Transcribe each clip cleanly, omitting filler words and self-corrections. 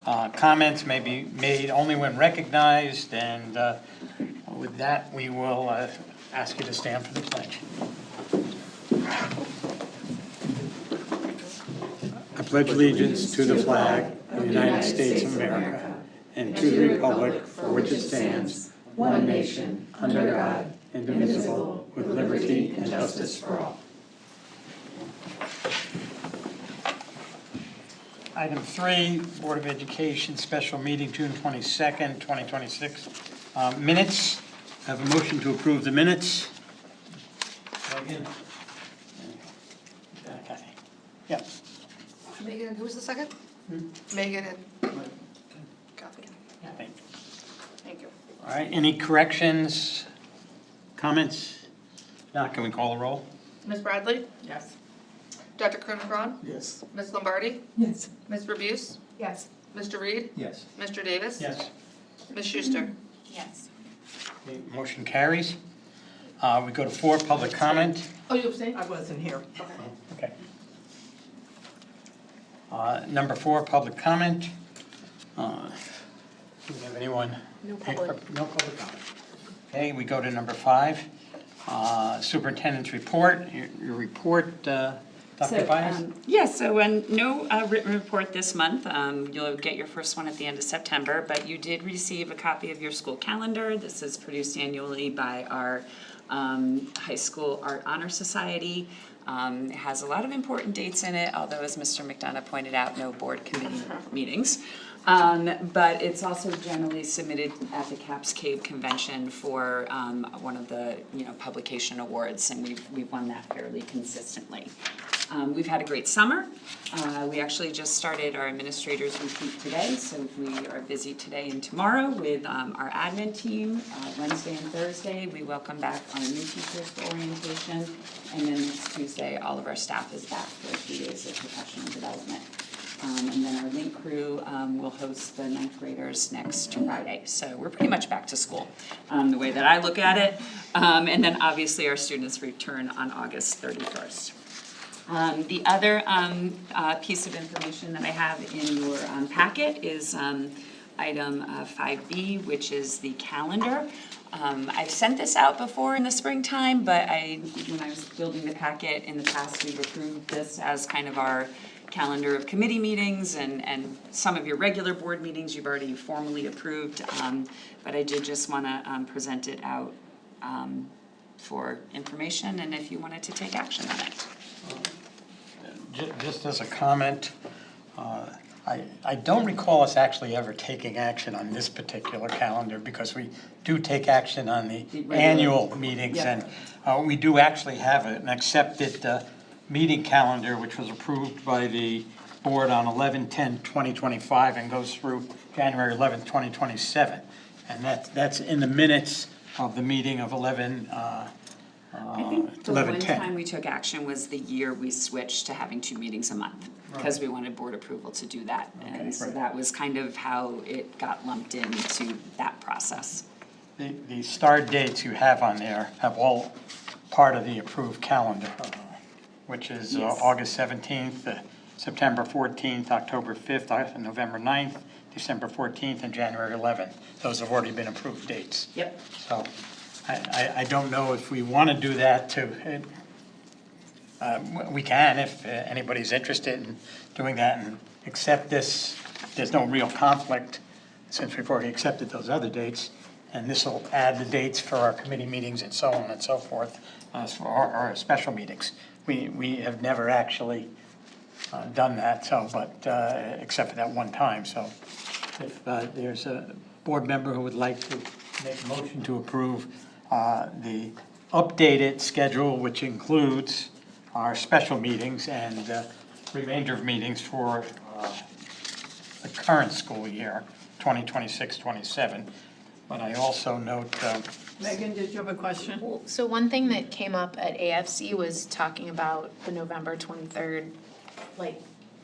Comments may be made only when recognized, and with that, we will ask you to stand for the pledge. I pledge allegiance to the flag of the United States of America and to the republic for which it stands, one nation, under God, indivisible, with liberty and justice for all. Item 3, Board of Education special meeting, June 22nd, 2026. Minutes. I have a motion to approve the minutes. Megan? Okay. Yep. Megan, who was the second? Megan and Kathy. Thank you. All right, any corrections, comments? Not, can we call the roll? Ms. Bradley? Yes. Dr. Kroon-Braun? Yes. Ms. Lombardi? Yes. Ms. Rebuse? Yes. Mr. Reed? Yes. Mr. Davis? Yes. Ms. Schuster? Yes. The motion carries. We go to 4, public comment. Oh, you abstained? I wasn't here. Okay. Number 4, public comment. Do we have anyone? No public. No public comment. Okay, we go to number 5, superintendent's report. Your report, Dr. Bias? Yes, so no written report this month. You'll get your first one at the end of September, but you did receive a copy of your school calendar. This is produced annually by our High School Art Honor Society. It has a lot of important dates in it, although as Mr. McDonough pointed out, no board committee meetings. But it's also generally submitted at the Caps Cave Convention for one of the publication awards, and we've won that fairly consistently. We've had a great summer. We actually just started our administrators retreat today, so we are busy today and tomorrow with our admin team. Wednesday and Thursday, we welcome back our new teachers for orientation, and then next Tuesday, all of our staff is back for 3 days of professional development. And then our link crew will host the 9th graders next Friday. So we're pretty much back to school, the way that I look at it. And then obviously our students return on August 31st. The other piece of information that I have in your packet is item 5B, which is the calendar. I've sent this out before in the springtime, but when I was building the packet in the past, we've approved this as kind of our calendar of committee meetings and some of your regular board meetings you've already formally approved, but I did just want to present it out for information and if you wanted to take action on it. Just as a comment, I don't recall us actually ever taking action on this particular calendar because we do take action on the annual meetings, Yeah. and we do actually have an accepted meeting calendar which was approved by the board on 11/10/2025 and goes through January 11th, 2027. And that's in the minutes of the meeting of 11/10. I think the one time we took action was the year we switched to having 2 meetings a month because we wanted board approval to do that. And so that was kind of how it got lumped into that process. The start dates you have on there have all part of the approved calendar, which is Yes. August 17th, September 14th, October 5th, November 9th, December 14th, and January 11th. Those have already been approved dates. Yep. So I don't know if we want to do that to, we can if anybody's interested in doing that and accept this. There's no real conflict since we've already accepted those other dates. And this will add the dates for our committee meetings and so on and so forth, for our special meetings. We have never actually done that, but except for that one time. So if there's a board member who would like to make a motion to approve the updated schedule, which includes our special meetings and remainder of meetings for the current school year, 2026-27. But I also note. Megan, did you have a question? Well, so one thing that came up at AFC was talking about the November 23rd,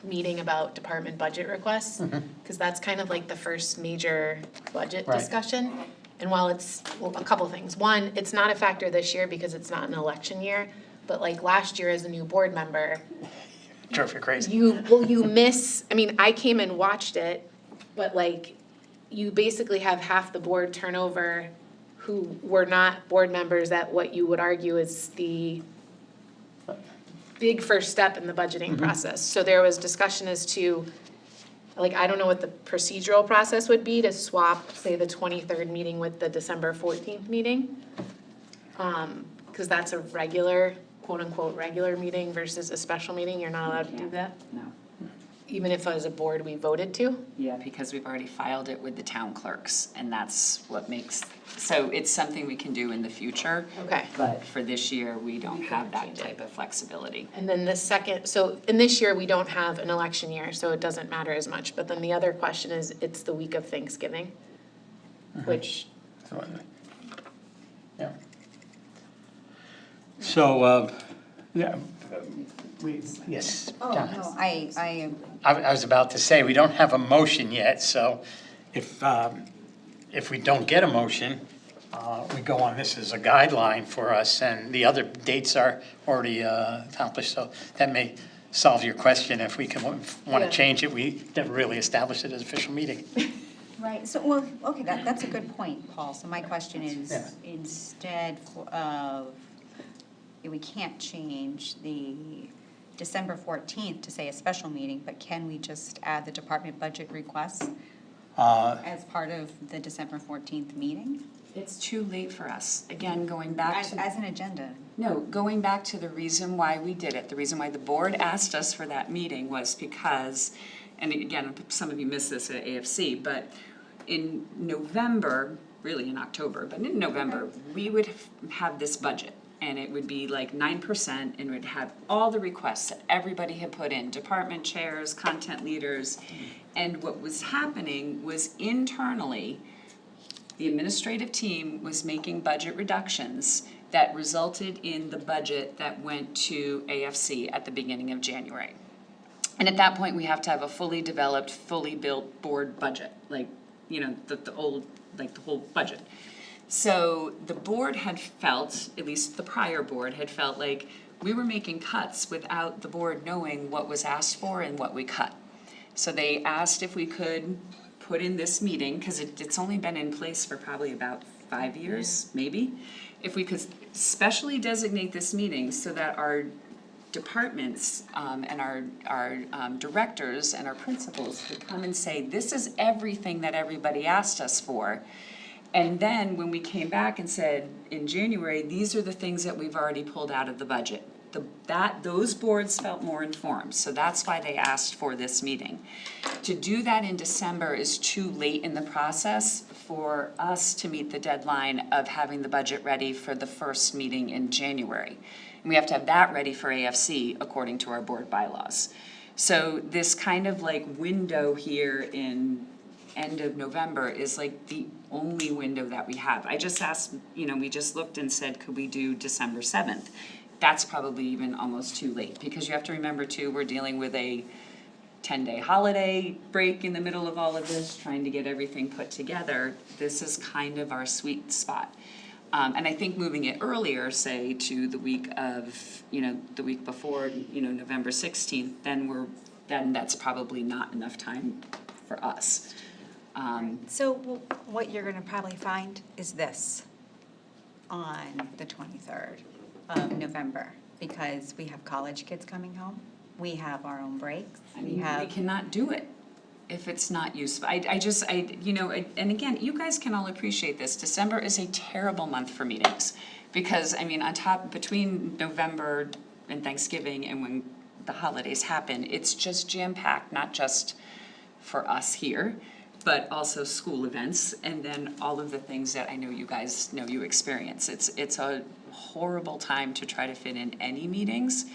meeting about department budget requests. Because that's kind of like the first major budget Right. discussion. And while it's, a couple things. One, it's not a factor this year because it's not an election year. But last year as a new board member, Drove you crazy. you miss, I came and watched it but like, you basically have half the board turnover who were not board members at what you would argue is the big first step in the budgeting process. So there was discussion as to, like, I don't know what the procedural process would be to swap, say, the 23rd meeting with the December 14th meeting. Because that's a regular, quote-unquote, regular meeting versus a special meeting, you're not allowed to do that? No. Even if as a board we voted to? Yeah, because we've already filed it with the town clerks, and that's what makes, so it's something we can do in the future. Okay. But for this year, we don't We have couldn't that change it. type of flexibility. And then the second, so in this year, we don't have an election year, so it doesn't matter as much. But then the other question is, it's the week of Thanksgiving, which, Yeah. So, yeah, yes, Oh, John. no, I I was about to say, we don't have a motion yet, so if we don't get a motion, we go on this as a guideline for us, and the other dates are already accomplished, so that may solve your question. If we can want Yeah. to change it, we never really established it as an official meeting. right, so, well, okay, that's a good point, Paul. So my question is, Yeah. instead of, we can't change the December 14th to say a special meeting, but can we just add the department budget requests as part of the December 14th meeting? It's too late for us. Again, going back to. As an agenda? No, going back to the reason why we did it, the reason why the board asked us for that meeting was because, and again, some of you missed this at AFC, but in November, really in October, but in November, we would have this budget. And it would be like 9%, and it would have all the requests that everybody had put in, department chairs, content leaders. And what was happening was internally, the administrative team was making budget reductions that resulted in the budget that went to AFC at the beginning of January. And at that point, we have to have a fully developed, fully built board budget, like, you know, the old, like the whole budget. So the board had felt, at least the prior board had felt like we were making cuts without the board knowing what was asked for and what we cut. So they asked if we could put in this meeting, because it's only been in place for probably about 5 years, maybe. If we could specially designate this meeting so that our departments and our directors and our principals could come and say, this is everything that everybody asked us for. And then when we came back and said in January, these are the things that we've already pulled out of the budget. Those boards felt more informed, so that's why they asked for this meeting. To do that in December is too late in the process for us to meet the deadline of having the budget ready for the first meeting in January. And we have to have that ready for AFC according to our board bylaws. So this kind of like window here in end of November is like the only window that we have. I just asked, you know, we just looked and said, could we do December 7th? That's probably even almost too late, because you have to remember too, we're dealing with a 10-day holiday break in the middle of all of this, trying to get everything put together. This is kind of our sweet spot. And I think moving it earlier, say to the week of, you know, the week before, you know, November 16th, then that's probably not enough time for us. So what you're gonna probably find is this on the 23rd of November, because we have college kids coming home, we have our own breaks, I we mean, we have. cannot do it if it's not useful. You know, and again, you guys can all appreciate this. December is a terrible month for meetings, because, I mean, between November and Thanksgiving and when the holidays happen, it's just jam-packed, not just for us here, but also school events, and then all of the things that I know you guys know you experience. It's a horrible time to try to fit in any meetings.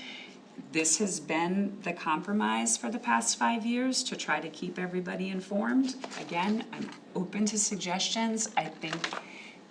This has been the compromise for the past 5 years to try to keep everybody informed. Again, I'm open to suggestions, I think,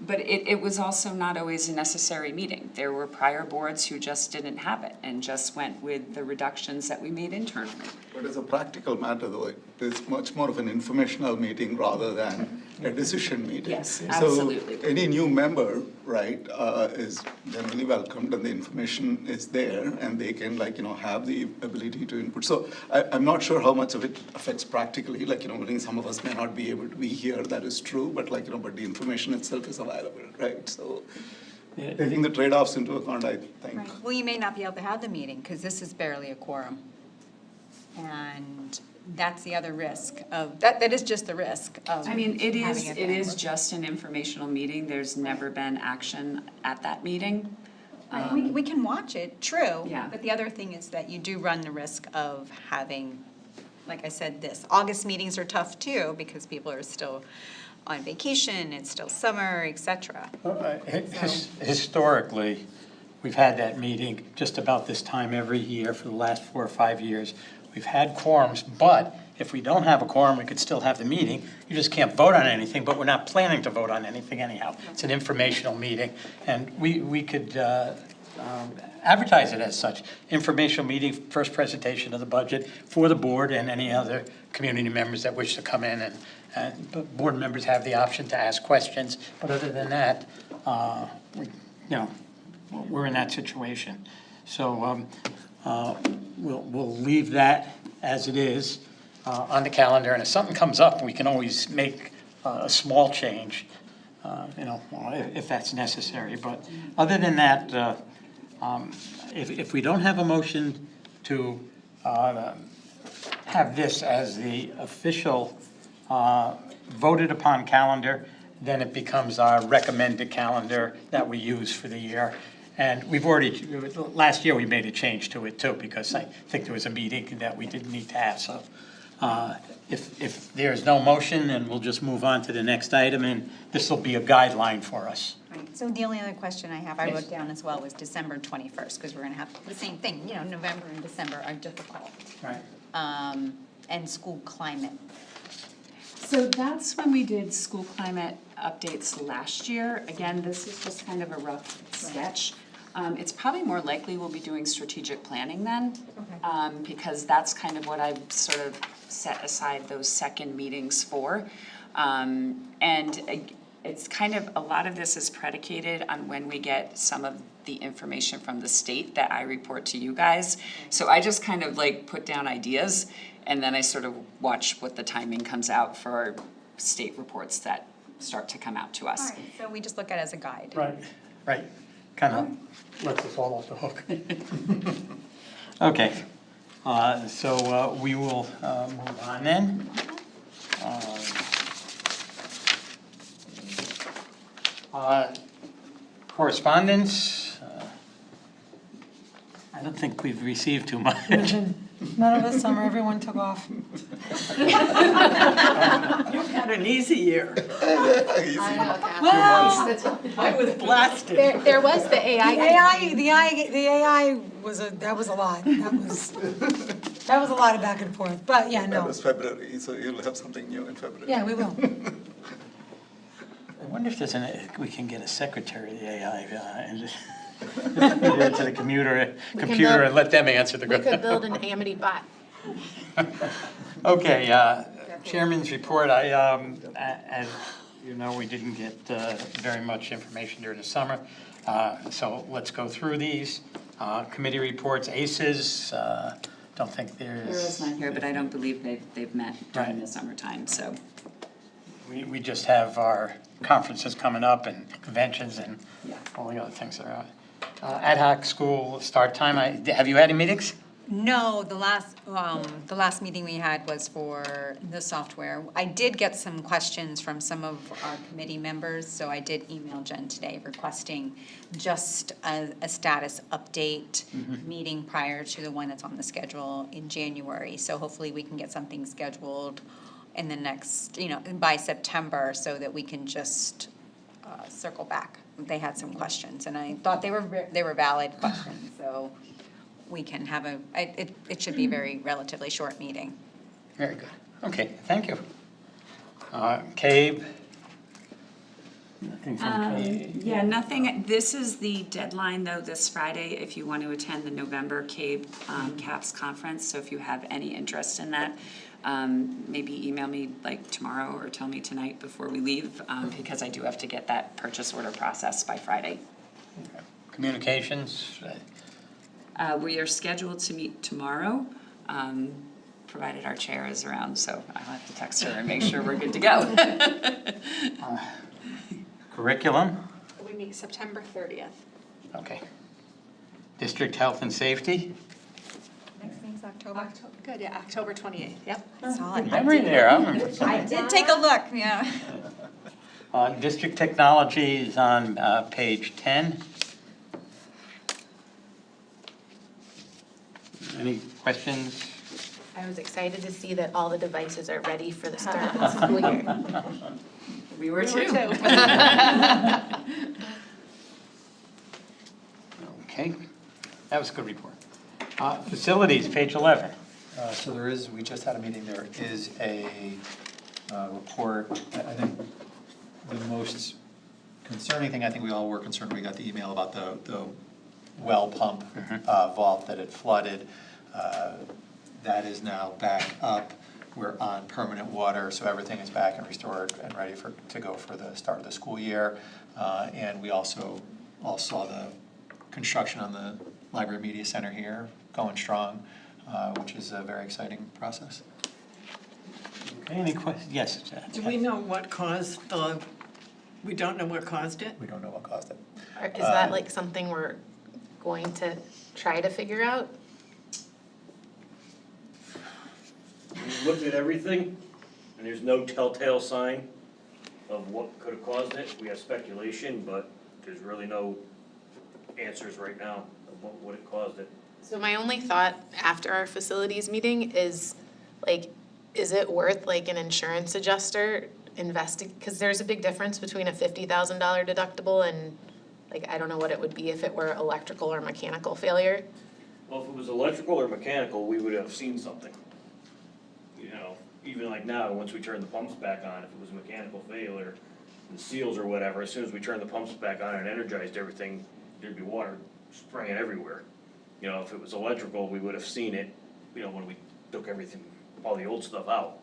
but it was also not always a necessary meeting. There were prior boards who just didn't have it and just went with the reductions that we made internally. But as a practical matter, though, it is much more of an informational meeting rather than a decision meeting. Yes, absolutely. So any new member, right, is generally welcomed, and the information is there, and they can, like, have the ability to input. So I'm not sure how much of it affects practically, like, some of us may not be able to be here, that is true, but like, but the information itself is available, right? So taking the trade-offs into account, I think. Right. Well, you may not be able to have the meeting, because this is barely a quorum. And that's the other risk of, that is just the risk of I mean, it is, having it is just an informational meeting, there's never been action at that meeting. Right, we can watch it, true. Yeah. But the other thing is that you do run the risk of having, like I said, this, August meetings are tough too, because people are still on vacation, it's still summer, et cetera. Historically, we've had that meeting just about this time every year for the last 4 or 5 years. We've had quorums, but if we don't have a quorum, we could still have the meeting. You just can't vote on anything, but we're not planning to vote on anything anyhow. It's an informational meeting, and we could advertise it as such. Informational meeting, first presentation of the budget for the board and any other community members that wish to come in, and the board members have the option to ask questions. But other than that, we're in that situation. So we'll leave that as it is on the calendar, and if something comes up, we can always make a small change, if that's necessary. But other than that, if we don't have a motion to have this as the official voted upon calendar, then it becomes our recommended calendar that we use for the year. And we've already, last year we made a change to it too, because I think there was a meeting that we didn't need to have. So if there's no motion, then we'll just move on to the next item, and this will be a guideline for us. Right, so the only other question I have, I wrote down as well, was December 21st, because we're gonna have the same thing, November and December are difficult. Right. And school climate. So that's when we did school climate updates last year. Again, this is just kind of a rough sketch. It's probably more likely we'll be doing strategic planning then, because that's kind of what I've sort of set aside those second meetings for. And it's kind of, a lot of this is predicated on when we get some of the information from the state that I report to you guys. So I just kind of like put down ideas, and then I sort of watch what the timing comes out for our state reports that start to come out to All us. right, so we just look at it as a guide. Right. Kind of lets us all off the hook. Okay, so we will move on then. Correspondence, I don't think we've received too much. None of this summer, everyone took off. You've had an easy year. I know, Well, I was blasted. There was the AI. The AI was a lot. That was a lot of back and forth, but yeah, That no. was February, so you'll have something new in February. Yeah, we will. I wonder if we can get a secretary of the AI and just put it into the computer build- and let them answer the We could questions. build an Amity bot. Okay, Chairman's report, as you know, we didn't get very much information during the summer, so let's go through these. Committee reports, ACES, don't think there's. Carol's not here, but I don't believe they've met during Right. the summertime, so. We just have our conferences coming up and conventions and Yeah. all the other things that are out. Ad hoc school start time, have you had any meetings? No, the last meeting we had was for the software. I did get some questions from some of our committee members, so I did email Jen today requesting just a status update meeting prior to the one that's on the schedule in January. So hopefully we can get something scheduled in the next, by September, so that we can just circle back. They had some questions, and I thought they were valid questions, so we can have it should be a very relatively short meeting. Very good. Okay, thank you. CABE, Nothing from Yeah, nothing, this is the deadline though, this Friday, if you want to attend the November CABE CAPS conference, so if you have any interest in that, maybe email me like tomorrow or tell me tonight before we leave, because I do have to get that purchase order processed by Friday. communications. We are scheduled to meet tomorrow, provided our chair is around, so I'll have to text her and make sure we're good to go. Curriculum, We meet September 30th. okay. District health and safety, Next meeting's October. Good, yeah, October 28th, yep. Solid. memory there, I did take a look, yeah. District technology is on page 10. Any questions? I was excited to see that all the devices are ready for the start of the school year. We were too. Okay, that was a good report. Facilities, page 11. So there is, we just had a meeting, there is a report. I think the most concerning thing, I think we all were concerned, we got the email about the well pump vault that had flooded. That is now back up. We're on permanent water, so everything is back and restored and ready to go for the start of the school year. And we also all saw the construction on the Library Media Center here going strong, which is a very exciting process. Okay, any questions? Yes. Do we know what caused we don't know what caused it? We don't know what caused it. Is that like something we're going to try to figure out? We looked at everything, and there's no telltale sign of what could have caused it. We have speculation, but there's really no answers right now of what would have caused it. So my only thought after our facilities meeting is, like, is it worth like an insurance adjuster investing? Because there's a big difference between a $50,000 deductible and, like, I don't know what it would be if it were electrical or mechanical failure. Well, if it was electrical or mechanical, we would have seen something. You know, even like now, once we turn the pumps back on, if it was a mechanical failure, the seals or whatever, as soon as we turned the pumps back on and energized everything, there'd be water spraying everywhere. You know, if it was electrical, we would have seen it, you know, when we took everything, all the old stuff out.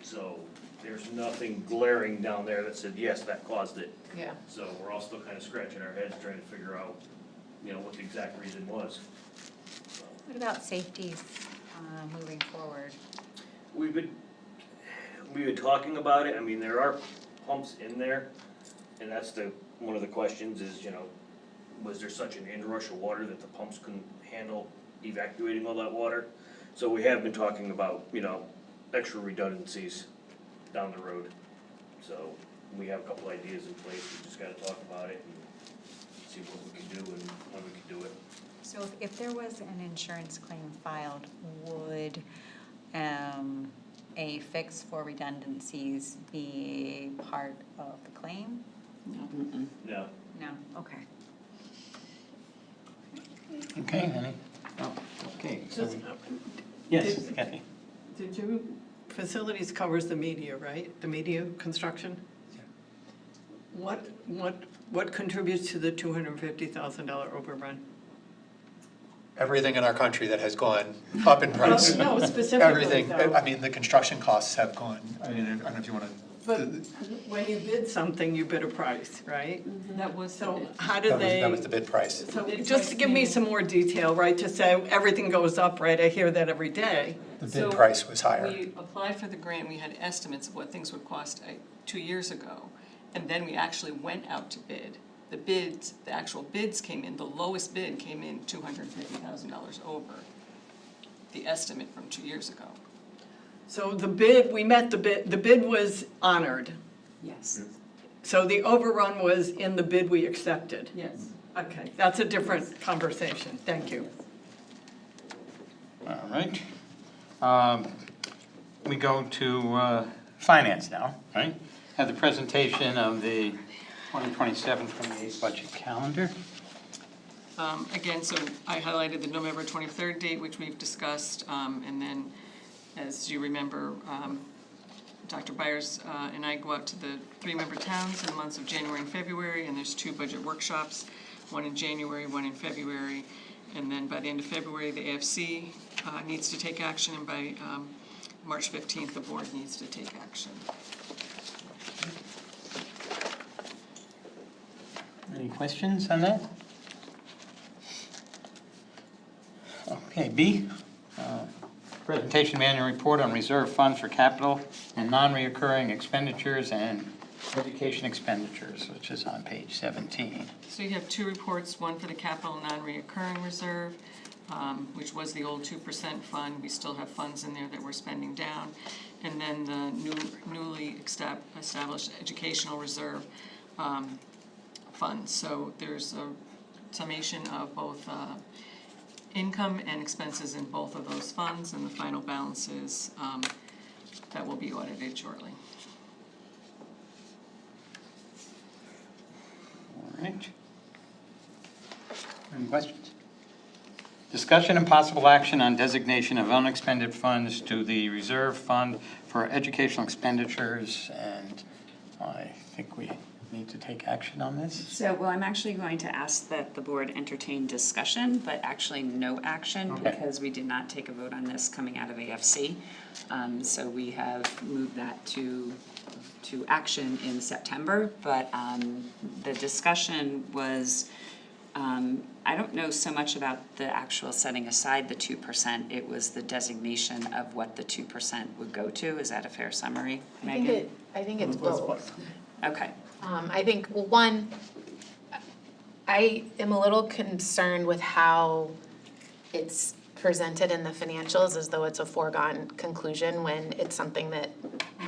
So there's nothing glaring down there that said, yes, that caused it. Yeah. So we're all still kind of scratching our heads trying to figure out, you know, what the exact reason was. What about safety moving forward? We've been talking about it, I mean, there are pumps in there, and that's one of the questions is, you know, was there such an inrush of water that the pumps couldn't handle evacuating all that water? So we have been talking about, you know, extra redundancies down the road. So we have a couple ideas in place, we just gotta talk about it and see what we can do and when we can do it. So if there was an insurance claim filed, would a fix for redundancies be part of the claim? No. No, okay. Okay, any? Oh, okay. So Just, yes, Kathy. Did you, facilities covers the media, right? The media construction? Yeah. What contributes to the $250,000 overrun? Everything in our country that has gone up in price. No, specifically, Everything, though. I mean, the construction costs have gone, I mean, I don't know if you wanna. But when you bid something, you bid a price, right? That was So how did they? That was the bid price. So just to give me some more detail, right, to say everything goes up, right, I hear that every day. The bid price was higher. We applied for the grant, we had estimates of what things would cost 2 years ago, and then we actually went out to bid. The actual bids came in, the lowest bid came in $250,000 over the estimate from 2 years ago. So the bid, we met the bid was honored. Yes. So the overrun was in the bid we accepted. Yes. Okay, that's a different conversation, thank you. All right. We go to finance now, right? Have the presentation of the 2027-28 budget calendar. Again, so I highlighted the November 23rd date, which we've discussed, and then, as you remember, Dr. Byers and I go out to the 3-member towns in the months of January and February, and there's 2 budget workshops, one in January, one in February. And then by the end of February, the AFC needs to take action, and by March 15th, the board needs to take action. Any questions on that? Okay, B, presentation of annual report on reserve funds for capital and non-reoccurring expenditures and education expenditures, which is on page 17. So you have 2 reports, one for the capital non-reoccurring reserve, which was the old 2% fund. We still have funds in there that we're spending down. And then the newly established educational reserve funds. So there's a summation of both income and expenses in both of those funds, and the final balances that will be audited shortly. All right. Any questions? Discussion and possible action on designation of unexpended funds to the reserve fund for educational expenditures, and I think we need to take action on this. So, well, I'm actually going to ask that the board entertain discussion, but actually no action, Okay. because we did not take a vote on this coming out of AFC. So we have moved that to action in September, but the discussion was, I don't know so much about the actual setting aside the 2%, it was the designation of what the 2% would go to. Is that a fair summary, Megan? I think it's both. Okay. I think, well, one, I am a little concerned with how it's presented in the financials as though it's a foregone conclusion when it's something that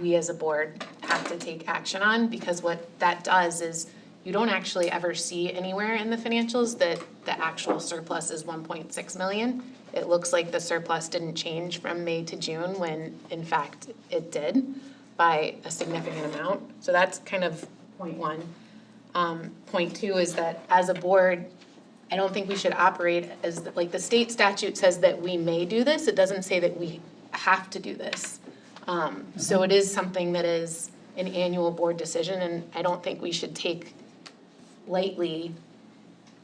we as a board have to take action on, because what that does is you don't actually ever see anywhere in the financials that the actual surplus is 1.6 million. It looks like the surplus didn't change from May to June when in fact it did by a significant amount. So that's kind of point one. Point two is that as a board, I don't think we should operate as, like, the state statute says that we may do this, it doesn't say that we have to do this. So it is something that is an annual board decision, and I don't think we should take lightly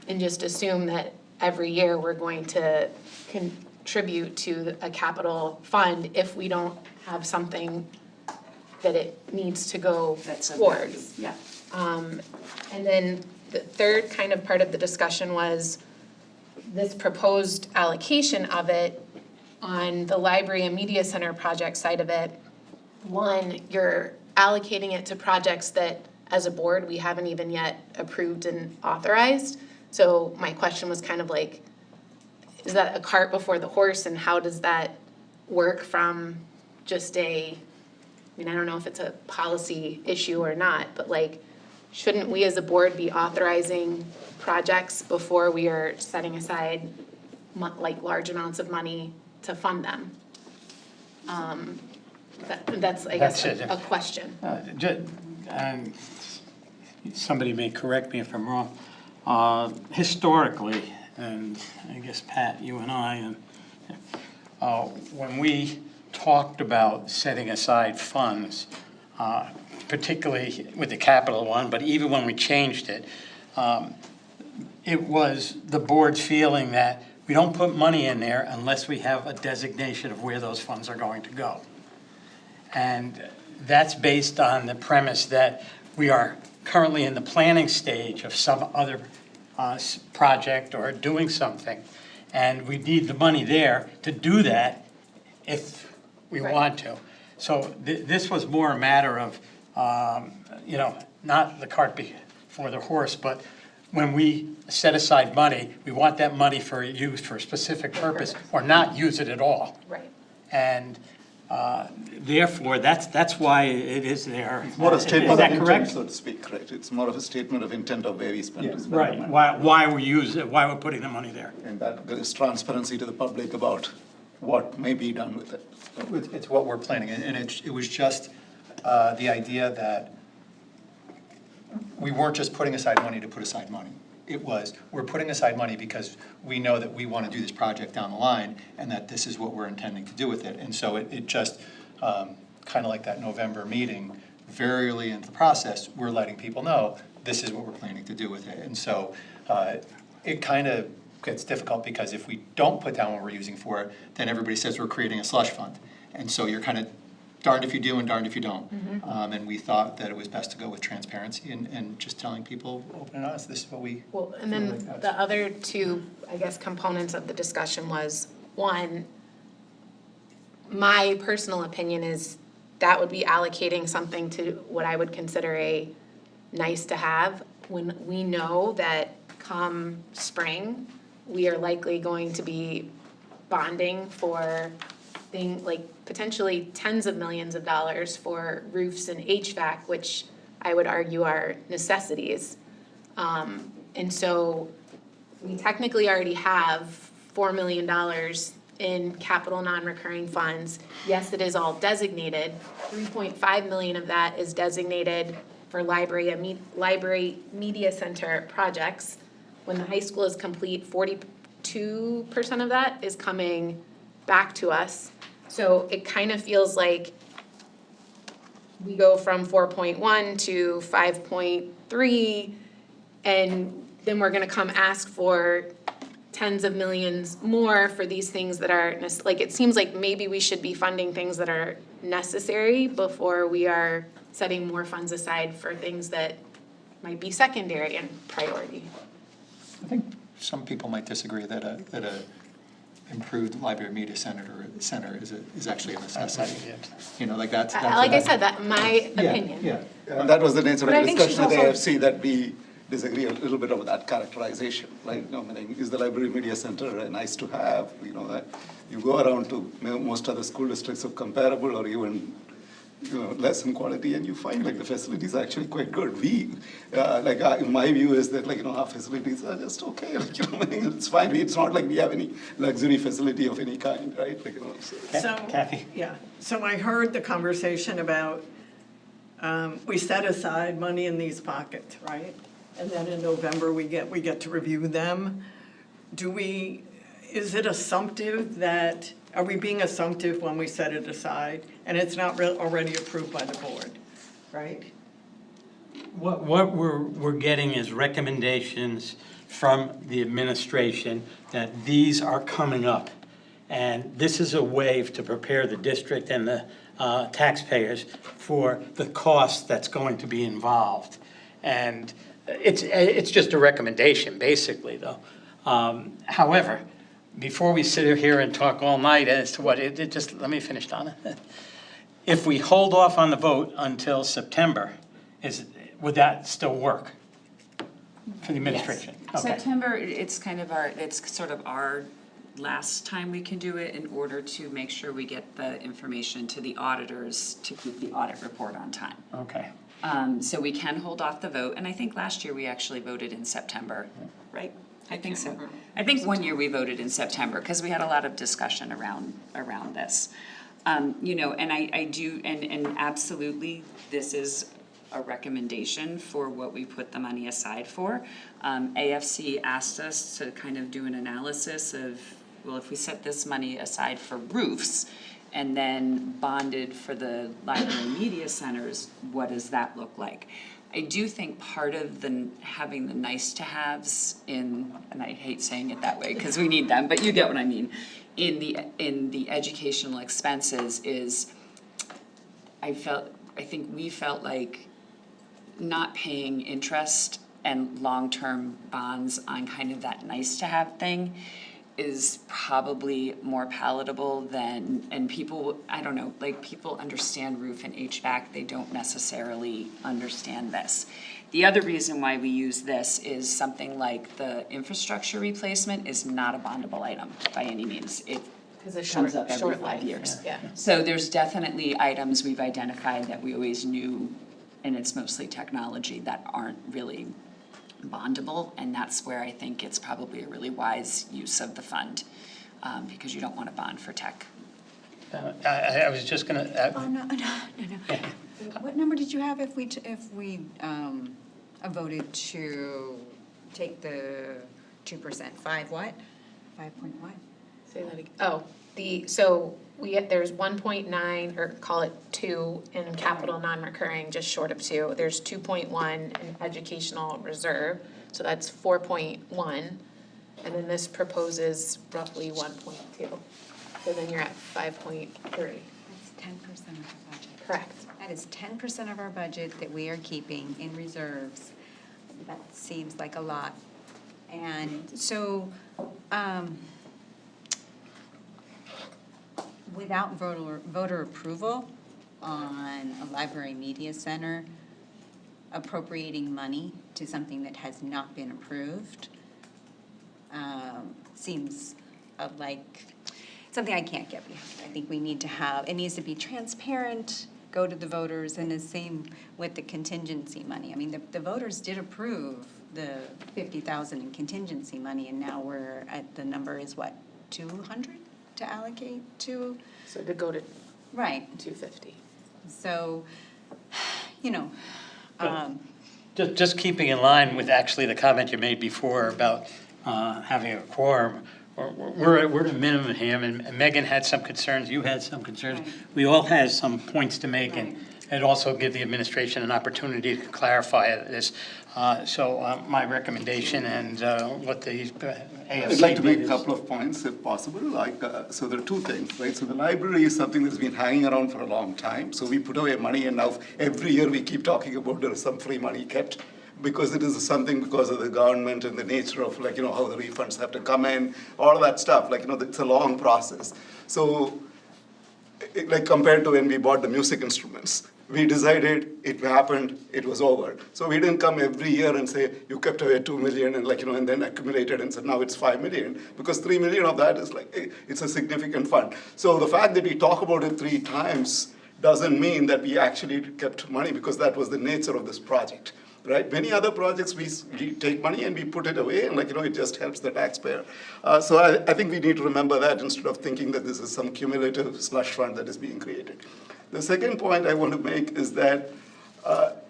and just assume that every year we're going to contribute to a capital fund if we don't have something that it needs to go That's a towards. Yeah. And then the third kind of part of the discussion was this proposed allocation of it on the library and media center project side of it. One, you're allocating it to projects that, as a board, we haven't even yet approved and authorized. So my question was kind of like, is that a cart before the horse, and how does that work from just I don't know if it's a policy issue or not, but like, shouldn't we as a board be authorizing projects before we are setting aside like large amounts of money to fund them? That's, I guess, That's it. a question. And somebody may correct me if I'm wrong, historically, and I guess Pat, you and I, when we talked about setting aside funds, particularly with the capital one, but even when we changed it, it was the board's feeling that we don't put money in there unless we have a designation of where those funds are going to go. And that's based on the premise that we are currently in the planning stage of some other project or doing something. And we need the money there to do that if we want to. So this was more a matter of, not the cart before the horse, but when we set aside money, we want that money for use for a specific purpose or not use it at all. Right. And therefore, that's why it is there. More a Is statement that of correct? intent, so to speak, right? It's more of a statement of intent of where we spend the Right, money. why we use it, why we're putting the money there. And that there is transparency to the public about what may be done with it. It's what we're planning, and it was just the idea that we weren't just putting aside money to put aside money. It was, we're putting aside money because we know that we want to do this project down the line, and that this is what we're intending to do with it. And so it just, kind of like that November meeting, very early into the process, we're letting people know, this is what we're planning to do with it. And so it kind of gets difficult because if we don't put down what we're using for it, then everybody says we're creating a slush fund. And so you're kind of darned if you do and darned if you don't. And we thought that it was best to go with transparency and just telling people, open and honest, this is what we. Well, and then the other two, I guess, components of the discussion was, one, my personal opinion is that would be allocating something to what I would consider a nice to have, when we know that come spring, we are likely going to be bonding for like potentially tens of millions of dollars for roofs and HVAC, which I would argue are necessities. And so we technically already have $4 million in capital non-recurring funds. Yes, it is all designated. 3.5 million of that is designated for library media center projects. When the high school is complete, 42% of that is coming back to us. So it kind of feels like we go from 4.1 to 5.3, and then we're gonna come ask for tens of millions more for these things that are, like, it seems like maybe we should be funding things that are necessary before we are setting more funds aside for things that might be secondary and priority. I think some people might disagree that a improved library media center is actually a necessity. You know, like that's Like I said, that my opinion. Yeah. And that was the nature of But I the think discussion at the she's also- AFC, that we disagree a little bit over that characterization. Like, I mean, is the library media center a nice to have? You know, that you go around to most other school districts of comparable or even, you know, less in quality, and you find like the facilities are actually quite good. My view is that, like, you know, our facilities are just okay. Like, you know, it's fine. It's not like we have any luxury facility of any kind, right? Like, you know, So, Kathy? yeah, so I heard the conversation about, we set aside money in these pockets, right? And then in November, we get to review them. Is it assumptive that, are we being assumptive when we set it aside? And it's not already approved by the board, right? What we're getting is recommendations from the administration that these are coming up. And this is a way to prepare the district and the taxpayers for the cost that's going to be involved. And it's just a recommendation, basically, though. However, before we sit here and talk all night as to what, just let me finish, Donna. If we hold off on the vote until September, would that still work for the administration? Yes. Okay. September, it's sort of our last time we can do it in order to make sure we get the information to the auditors to keep the audit report on time. Okay. So we can hold off the vote, and I think last year we actually voted in September, right? I think so. I think one year we voted in September, because we had a lot of discussion around this. You know, and I do, and absolutely, this is a recommendation for what we put the money aside for. AFC asked us to kind of do an analysis of, well, if we set this money aside for roofs, and then bonded for the library media centers, what does that look like? I do think part of having the nice-to-haves and I hate saying it that way because we need them, but you get what I mean, in the educational expenses is, I think we felt like not paying interest and long-term bonds on kind of that nice-to-have thing is probably more palatable than, and people, I don't know, like people understand roof and HVAC, they don't necessarily understand this. The other reason why we use this is something like the infrastructure replacement is not a bondable item by any means. It comes up every 5 years. Yeah. So there's definitely items we've identified that we always knew, and it's mostly technology, that aren't really bondable, and that's where I think it's probably a really wise use of the fund, because you don't want to bond for tech. I was just gonna. Oh, no. What number did you have if we voted to take the 2%? 5 what? 5 point what? Say that again. Oh, There's 1.9, or call it 2 in capital non-recurring, just short of 2. There's 2.1 in educational reserve, so that's 4.1. And then this proposes roughly 1.2. So then you're at 5.3. That's 10% of our budget. Correct. That is 10% of our budget that we are keeping in reserves. That seems like a lot. And so, without voter approval on a library media center appropriating money to something that has not been approved, seems like something I can't get behind. I think we need to have, it needs to be transparent, go to the voters, and the same with the contingency money. I mean, the voters did approve the 50,000 in contingency money, and now we're at, the number is what, 200 to allocate to? So to go to Right, 250. so, you know, Just keeping in line with actually the comment you made before about having a quorum, we're at a minimum here, and Megan had some concerns, you had some concerns. Right. We all had some points to make, and Right. it also give the administration an opportunity to clarify this. So my recommendation and what the AFC I'd like to make did a is- couple of points if possible, like, so there are two things, right? So the library is something that's been hanging around for a long time, so we put away money and now every year we keep talking about there is some free money kept, because it is something because of the government and the nature of, like, you know, how the refunds have to come in, all of that stuff, like, you know, it's a long process. So, like compared to when we bought the music instruments, we decided, it happened, it was over. So we didn't come every year and say, you kept away 2 million and, like, you know, and then accumulated and said, now it's 5 million, because 3 million of that is like, it's a significant fund. So the fact that we talk about it 3 times doesn't mean that we actually kept money, because that was the nature of this project. Right? Many other projects, we take money and we put it away, and, like, you know, it just helps the taxpayer. So I think we need to remember that instead of thinking that this is some cumulative slush fund that is being created. The second point I want to make is that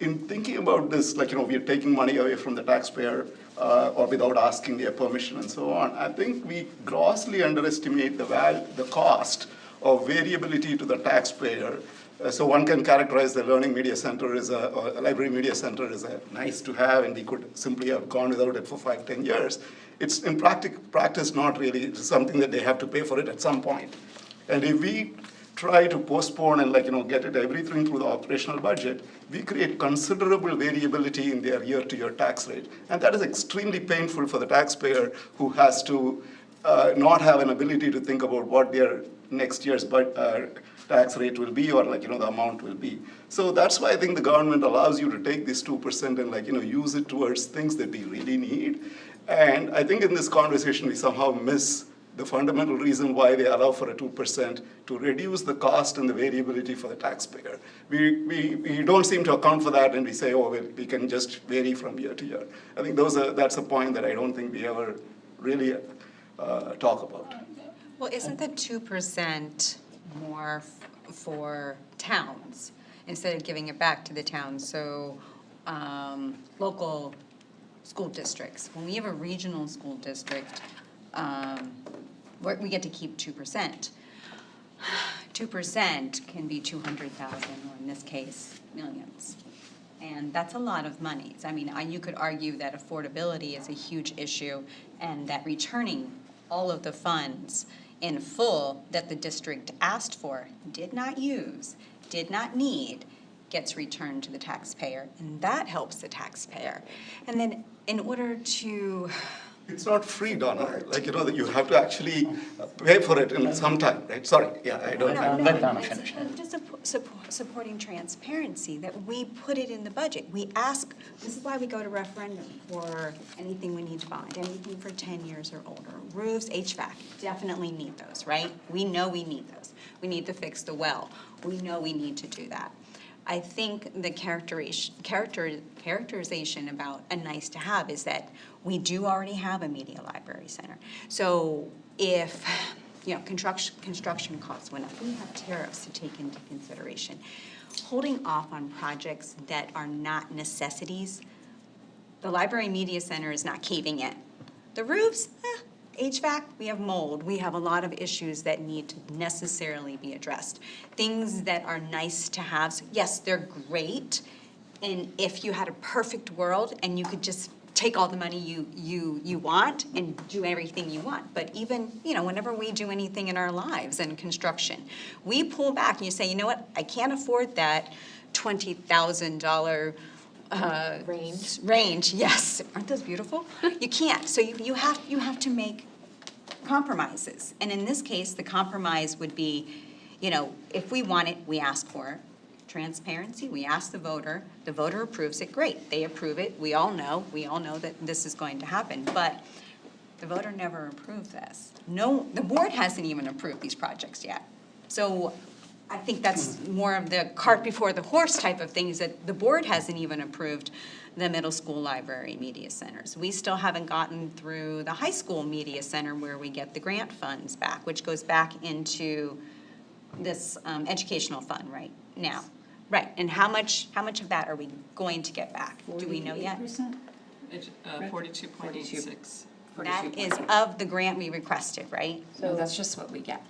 in thinking about this, like, you know, we are taking money away from the taxpayer or without asking their permission and so on, I think we grossly underestimate the cost of variability to the taxpayer. So one can characterize the learning media center as or a library media center as a nice to have, and we could simply have gone without it for 5-10 years. It's in practice not really. It's something that they have to pay for it at some point. And if we try to postpone and, like, you know, get it everything through the operational budget, we create considerable variability in their year-to-year tax rate. And that is extremely painful for the taxpayer who has to not have an ability to think about what their next year's tax rate will be, or, like, you know, the amount will be. So that's why I think the government allows you to take this 2% and, like, you know, use it towards things that we really need. And I think in this conversation we somehow miss the fundamental reason why they allow for a 2%, to reduce the cost and the variability for the taxpayer. We don't seem to account for that, and we say, oh, well, we can just vary from year to year. I think that's a point that I don't think we ever really talk about. well, isn't the 2% more for towns instead of giving it back to the towns? So local school districts, when we have a regional school district, we get to keep 2%. 2% can be 200,000, or in this case, millions. And that's a lot of money. I mean, you could argue that affordability is a huge issue, and that returning all of the funds in full that the district asked for, did not use, did not need, gets returned to the taxpayer, and that helps the taxpayer. And then in order to... It's not free, Donna. Like, you know, that you have to actually pay for it in some time, right? Sorry, yeah, I don't know. Let Donna finish. Just supporting transparency, that we put it in the budget. We ask, this is why we go to referendum for anything we need to bond, anything for 10 years or older. Roofs, HVAC, definitely need those, right? We know we need those. We need to fix the well. We know we need to do that. I think the characterization about a nice to have is that we do already have a media library center. So if, you know, construction costs went up, we have tariffs to take into consideration. Holding off on projects that are not necessities, the library media center is not caving in. The roofs, HVAC, we have mold, we have a lot of issues that need to necessarily be addressed. Things that are nice to have, so yes, they're great, and if you had a perfect world and you could just take all the money you want and do everything you want. But even, whenever we do anything in our lives and construction, we pull back and you say, you know what, I can't afford that $20,000 range, yes. Aren't those beautiful? You can't, so you have to make compromises. And in this case, the compromise would be, if we want it, we ask for it. Transparency, we ask the voter approves it, great, they approve it, we all know that this is going to happen, but the voter never approved this. No, the board hasn't even approved these projects yet. So I think that's more of the cart before the horse type of things, that the board hasn't even approved the middle school library media centers. We still haven't gotten through the high school media center where we get the grant funds back, which goes back into this educational fund right now. Right, and how much of that are we going to get back? Do we know yet? 42.86. That is of the grant we requested, right? So that's just what we get.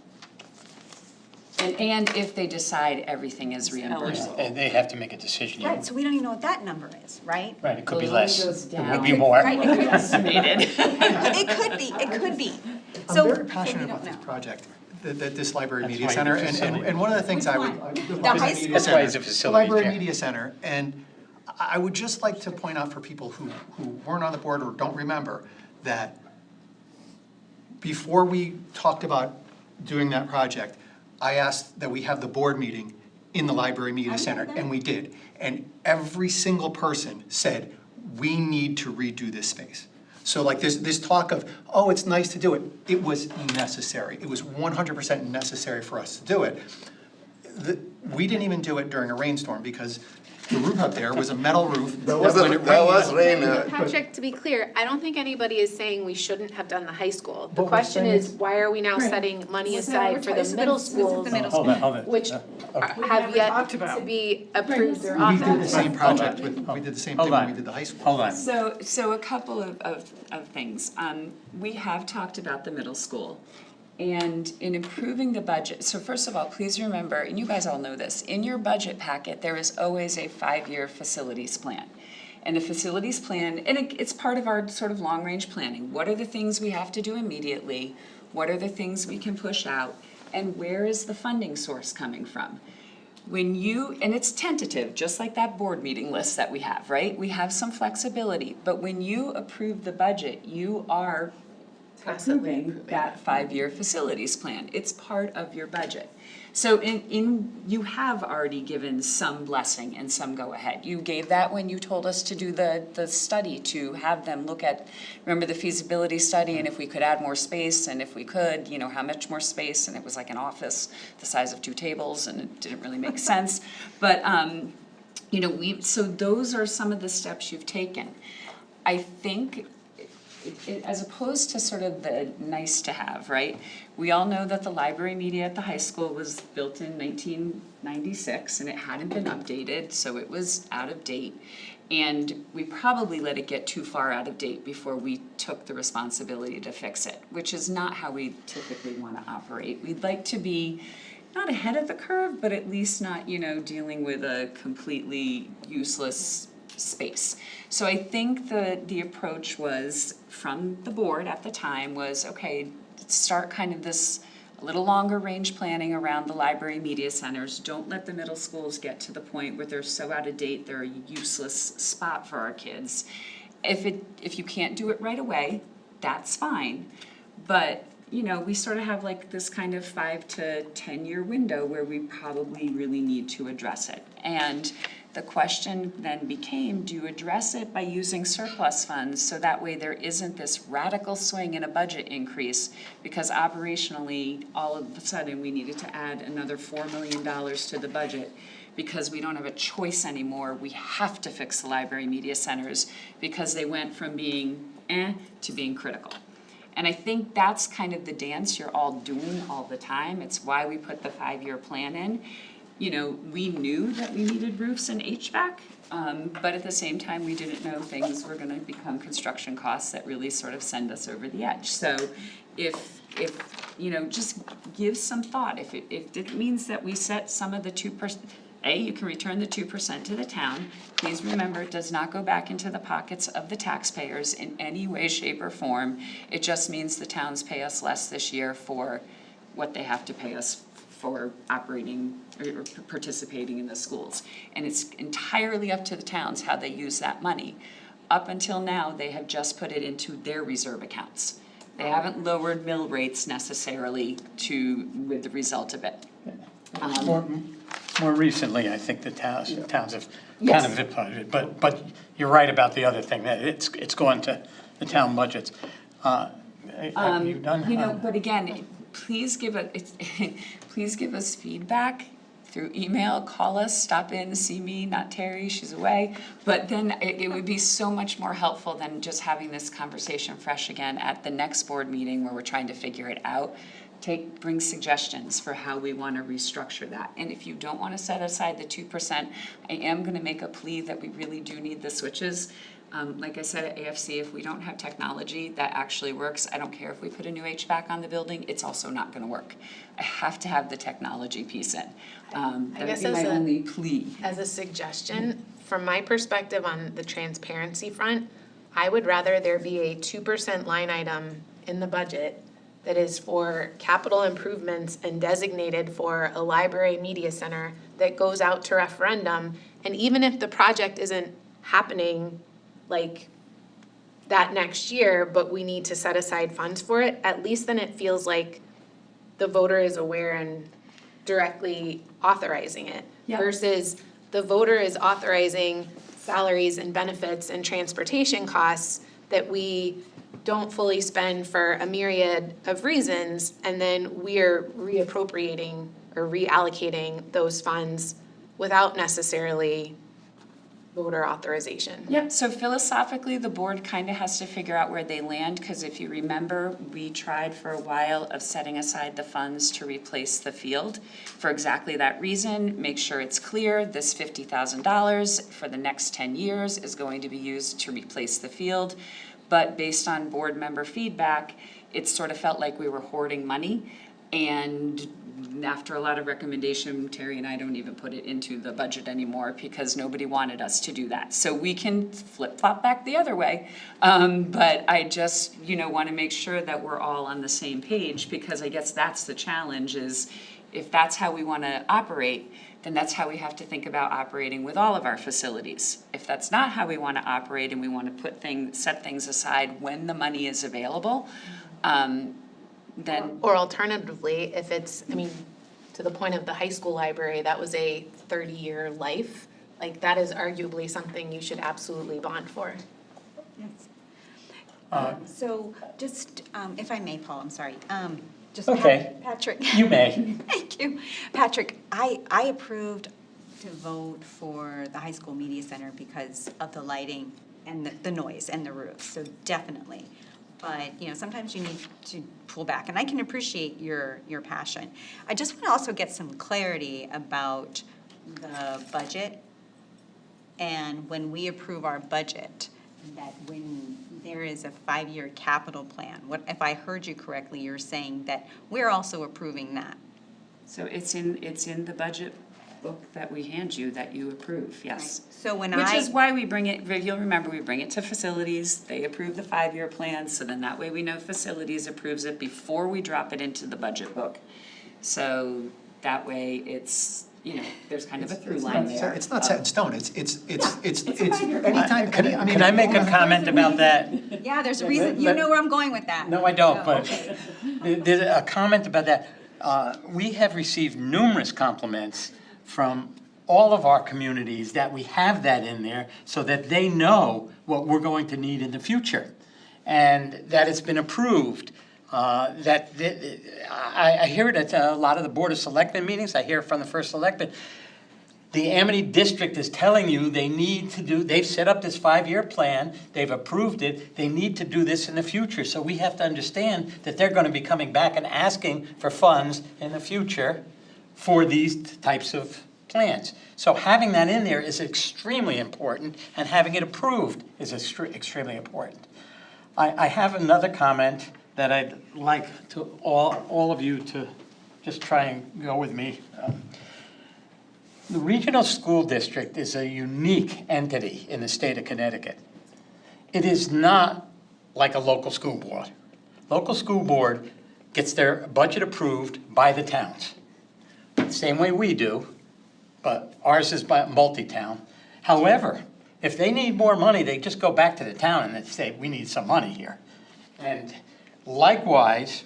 And if they decide everything is reimbursed. And they have to make a decision. Right, so we don't even know what that number is, right? Right, it could be Well, it less, goes it down. would be more. Right, it could be. Estimated. It could be. I'm So, very passionate we don't about this know. project, this library That's media why center, the facility- and one of the things I would. The high school? That's why it's a facility, Library yeah. media center, and I would just like to point out for people who weren't on the board or don't remember, that before we talked about doing that project, I asked that we have the board meeting in the library media center, and we did. And every single person said, we need to redo this space. So like this talk of, oh, it's nice to do it, it was necessary. It was 100% necessary for us to do it. We didn't even do it during a rainstorm because the roof up there was a metal roof. That was rain. Patrick, to be clear, I don't think anybody is saying we shouldn't have done the high school. The But we're question saying is, why are we now setting money aside for the middle schools, Hold on. which Okay. have never yet talked about. to be approved or We did the authorized? same project we did the same thing Hold when on. we did the high school. Hold on. So a couple of things. We have talked about the middle school. And in improving the budget, so first of all, please remember, and you guys all know this, in your budget packet, there is always a 5-year facilities plan. And the facilities plan, and it's part of our sort of long-range planning. What are the things we have to do immediately? What are the things we can push out? And where is the funding source coming from? And it's tentative, just like that board meeting list that we have, right? We have some flexibility, but when you approve the budget, you are approving that 5-year facilities plan. It's part of your budget. So you have already given some blessing and some go-ahead. You gave that when you told us to do the study, to have them look at, remember the feasibility study, and if we could add more space, and if we could, how much more space, and it was like an office the size of 2 tables, and it didn't really make sense. But, so those are some of the steps you've taken. I think, as opposed to sort of the nice to have, right? We all know that the library media at the high school was built in 1996 and it hadn't been updated, so it was out of date. And we probably let it get too far out of date before we took the responsibility to fix it, which is not how we typically want to operate. We'd like to be not ahead of the curve, but at least not, dealing with a completely useless space. So I think the approach was, from the board at the time, was, okay, start kind of this a little longer range planning around the library media centers. Don't let the middle schools get to the point where they're so out of date, they're a useless spot for our kids. If you can't do it right away, that's fine. But, we sort of have like this kind of 5 to 10 year window where we probably really need to address it. And the question then became, do you address it by using surplus funds so that way there isn't this radical swing in a budget increase, because operationally, all of a sudden, we needed to add another $4 million to the budget because we don't have a choice anymore. We have to fix the library media centers because they went from being to being critical. And I think that's kind of the dance you're all doing all the time. It's why we put the 5-year plan in. you know, we knew that we needed roofs and HVAC, but at the same time, we didn't know things were gonna become construction costs that really sort of send us over the edge. So if, you know, just give some thought, if it means that we set some of the 2%, you can return the 2% to the town. Please remember, it does not go back into the pockets of the taxpayers in any way, shape, or form. It just means the towns pay us less this year for what they have to pay us for operating or participating in the schools. And it's entirely up to the towns how they use that money. Up until now, they have just put it into their reserve accounts. They haven't lowered mill rates necessarily with the result of it. More recently, I think the towns have kind Yes. of implemented it, but you're right about the other thing, that it's going to the town budgets. Have you done? You know, but again, please give us feedback through email, call us, stop in, see me, not Terry, she's away. But then it would be so much more helpful than just having this conversation fresh again at the next board meeting where we're trying to figure it out. Bring suggestions for how we wanna restructure that. And if you don't wanna set aside the 2%, I am gonna make a plea that we really do need the switches. Like I said at AFC, if we don't have technology that actually works, I don't care if we put a new HVAC on the building, it's also not gonna work. I have to have the technology piece in. That would be my only plea. As a suggestion, from my perspective on the transparency front, I would rather there be a 2% line item in the budget that is for capital improvements and designated for a library media center that goes out to referendum. And even if the project isn't happening like that next year, but we need to set aside funds for it, at least then it feels like the voter is aware and directly authorizing it. Yeah. Versus the voter is authorizing salaries and benefits and transportation costs that we don't fully spend for a myriad of reasons, and then we're reappropriating or reallocating those funds without necessarily voter authorization. Yep, so philosophically, the board kind of has to figure out where they land, because if you remember, we tried for a while of setting aside the funds to replace the field. For exactly that reason, make sure it's clear, this $50,000 for the next 10 years is going to be used to replace the field. But based on board member feedback, it sort of felt like we were hoarding money. And after a lot of recommendation, Terry and I don't even put it into the budget anymore because nobody wanted us to do that. So we can flip-flop back the other way. But I just, want to make sure that we're all on the same page, because I guess that's the challenge, is if that's how we want to operate, then that's how we have to think about operating with all of our facilities. If that's not how we want to operate and we want to set things aside when the money is available, then. Or alternatively, if it's, to the point of the high school library, that was a 30-year life. Like, that is arguably something you should absolutely bond for. Yes. So just, if I may, Paul, I'm sorry. Just Okay. Patrick. You may. Thank you. Patrick, I approved to vote for the high school media center because of the lighting and the noise and the roof, so definitely. But, sometimes you need to pull back, and I can appreciate your passion. I just want to also get some clarity about the budget, and when we approve our budget, that when there is a 5-year capital plan, if I heard you correctly, you're saying that we're also approving that. So it's in the budget book that we hand you that you approve, yes. Right. So Which is why we bring it, you'll remember, we bring it to facilities, they approve the 5-year plan, so then that way we know facilities approves it before we drop it into the budget book. So that way it's, there's kind of a through line there. It's not set in stone, it's five-year plan. Can I make a comment about that? Yeah, there's a reason, you know where I'm going with that. No, I don't, but Okay. there's a comment about that. We have received numerous compliments from all of our communities that we have that in there so that they know what we're going to need in the future, and that it's been approved. I hear it at a lot of the Board of Selectmen meetings, I hear it from the first selectman. The Amity district is telling you they've set up this 5-year plan, they've approved it, they need to do this in the future. So we have to understand that they're gonna be coming back and asking for funds in the future for these types of plans. So having that in there is extremely important, and having it approved is extremely important. I have another comment that I'd like to all of you to just try and go with me. The regional school district is a unique entity in the state of Connecticut. It is not like a local school board. Local school board gets their budget approved by the towns, same way we do, but ours is by multi-town. However, if they need more money, they just go back to the town and they say, we need some money here. And likewise,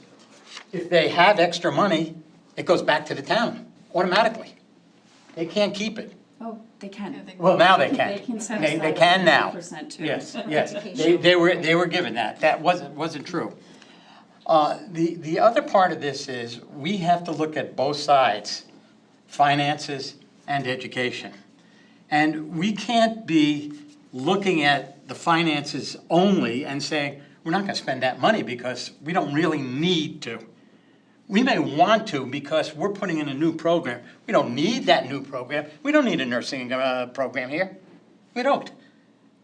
if they have extra money, it goes back to the town automatically. They can't keep it. Oh, they can. Well, now they can. They can set They aside can now. 50% too. Yes, yes. They were given that. That wasn't true. The other part of this is we have to look at both sides, finances and education. And we can't be looking at the finances only and saying, we're not gonna spend that money because we don't really need to. We may want to because we're putting in a new program. We don't need that new program. We don't need a nursing program here. We don't.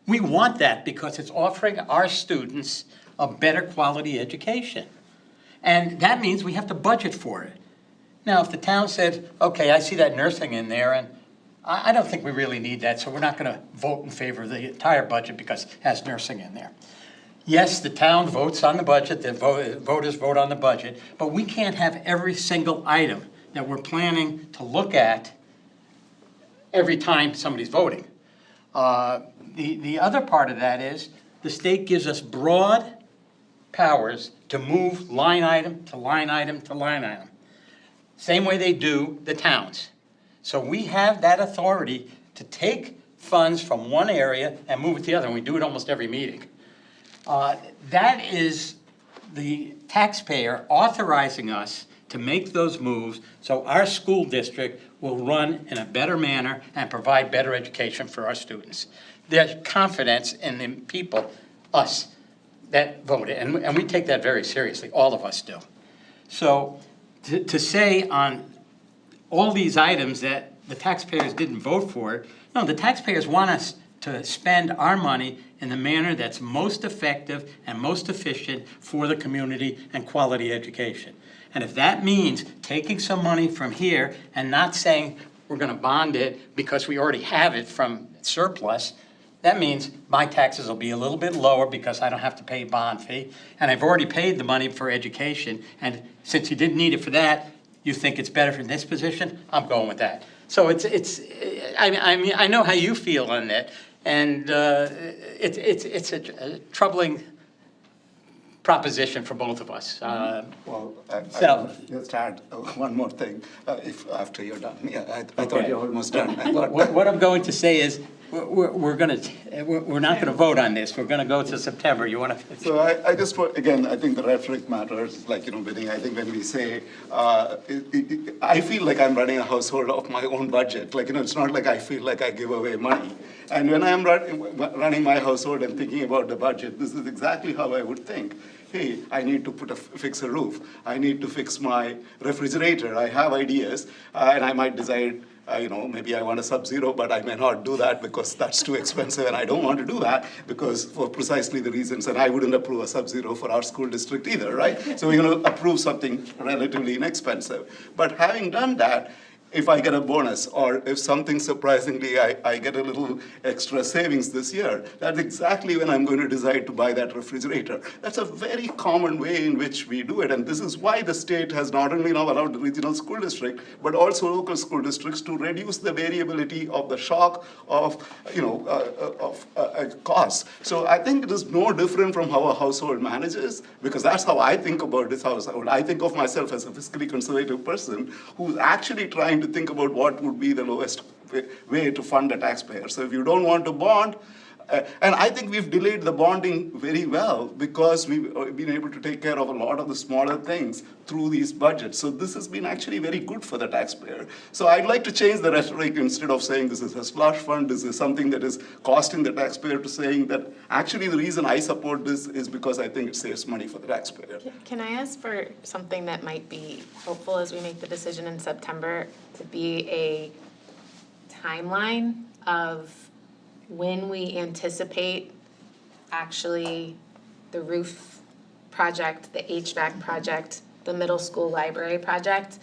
We want that because it's offering our students a better quality education. And that means we have to budget for it. Now, if the town said, okay, I see that nursing in there, and I don't think we really need that, so we're not gonna vote in favor of the entire budget because it has nursing in there. Yes, the town votes on the budget, the voters vote on the budget, but we can't have every single item that we're planning to look at every time somebody's voting. The other part of that is the state gives us broad powers to move line item to line item to line item. Same way they do the towns. So we have that authority to take funds from one area and move it to the other, and we do it almost every meeting. That is the taxpayer authorizing us to make those moves so our school district will run in a better manner and provide better education for our students. There's confidence in the people, us, that voted, and we take that very seriously, all of us do. So to say on all these items that the taxpayers didn't vote for it, no, the taxpayers want us to spend our money in the manner that's most effective and most efficient for the community and quality education. And if that means taking some money from here and not saying we're gonna bond it because we already have it from surplus, that means my taxes will be a little bit lower because I don't have to pay a bond fee, and I've already paid the money for education, and since you didn't need it for that, you think it's better for this position, I'm going with that. So I mean, I know how you feel on that, and it's a troubling proposition for both of us. Well, I just add one more thing, if after you're done. Yeah, I thought you're almost done. What I'm going to say is, we're not gonna vote on this. We're gonna go to September. You wanna? So I just want, again, I think the rhetoric matters. Like, Vinny, I think when we say, I feel like I'm running a household of my own budget. Like, it's not like I feel like I give away money. And when I'm running my household and thinking about the budget, this is exactly how I would think. Hey, I need to fix a roof. I need to fix my refrigerator. I have ideas, and I might decide, maybe I want a Sub-Zero, but I may not do that because that's too expensive, and I don't want to do that because for precisely the reasons, and I wouldn't approve a Sub-Zero for our school district either, right? So we're going to approve something relatively inexpensive. But having done that, if I get a bonus, or if something surprisingly, I get a little extra savings this year, that's exactly when I'm going to decide to buy that refrigerator. That's a very common way in which we do it, and this is why the state has not only now allowed the regional school district, but also local school districts to reduce the variability of the shock of, costs. So I think it is no different from how a household manages, because that's how I think about this household. I think of myself as a fiscally conservative person who's actually trying to think about what would be the lowest way to fund a taxpayer. So if you don't want to bond, And I think we've delayed the bonding very well because we've been able to take care of a lot of the smaller things through these budgets. So this has been actually very good for the taxpayer. So I'd like to change the rhetoric instead of saying this is a slush fund, this is something that is costing the taxpayer, to saying that actually the reason I support this is because I think it saves money for the taxpayer. Can I ask for something that might be helpful as we make the decision in September, to be a timeline of when we anticipate actually the roof project, the HVAC project, the middle school library project,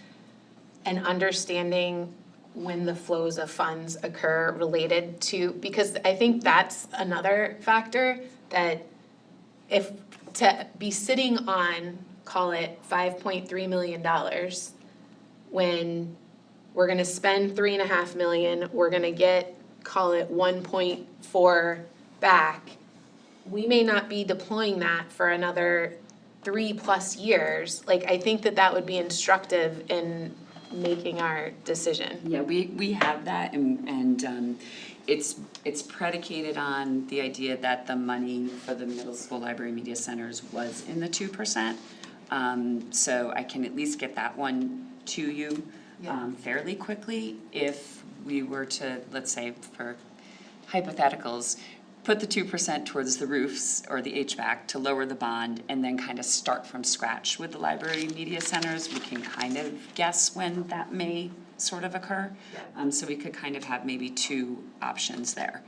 and understanding when the flows of funds occur related to, because I think that's another factor, that if to be sitting on, call it $5.3 million, when we're gonna spend $3.5 million, we're gonna get, call it 1.4 back, we may not be deploying that for another 3+ years. Like, I think that would be instructive in making our decision. Yeah, we have that, and it's predicated on the idea that the money for the middle school library media centers was in the 2%. So I can at least get that one to you fairly quickly. If we were to, let's say, for hypotheticals, put the 2% towards the roofs or the HVAC to lower the bond, and then kind of start from scratch with the library media centers, we can kind of guess when that may sort of occur. So we could kind of have maybe two options there.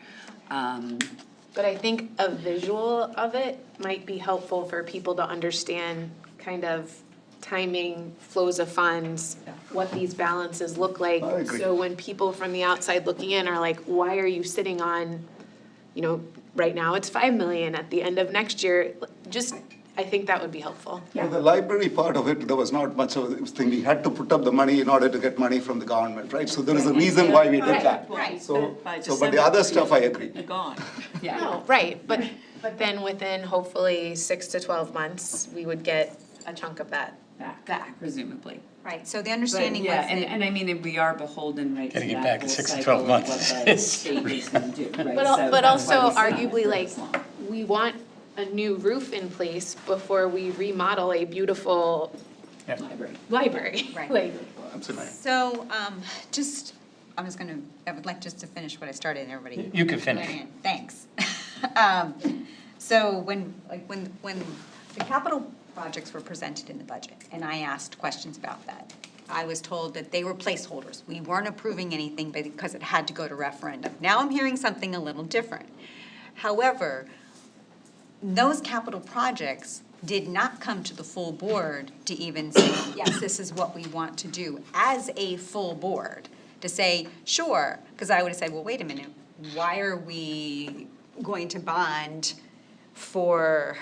But I think a visual of it might be helpful for people to understand kind of timing, flows of funds, what these balances look like. I agree. So when people from the outside looking in are like, why are you sitting on, right now it's 5 million, at the end of next year, I think that would be helpful. For the library part of it, there was not much of a thing. We had to put up the money in order to get money from the government, right? So there is a reason why we did that. Right. So, By but the other stuff, I agree. You're gone. Yeah. No, right, but then within hopefully 6 to 12 months, we would get a chunk of that. Back, presumably. Right, so the But understanding was yeah, that. and I mean, we are beholden, right, to Getting it that back in whole 6 to cycle 12 of months what the is state is gonna do, right? But So but that's why also we sit on it arguably, for like, this long. we want a new roof in place before we remodel a beautiful library. Right. Like, Absolutely. So, I would like just to finish what I started and everybody. You can finish. went in. Thanks. So when the capital projects were presented in the budget, and I asked questions about that, I was told that they were placeholders. We weren't approving anything because it had to go to referendum. Now I'm hearing something a little different. However, those capital projects did not come to the full board to even say, yes, this is what we want to do as a full board. To say, sure, because I would have said, well, wait a minute, why are we going to bond for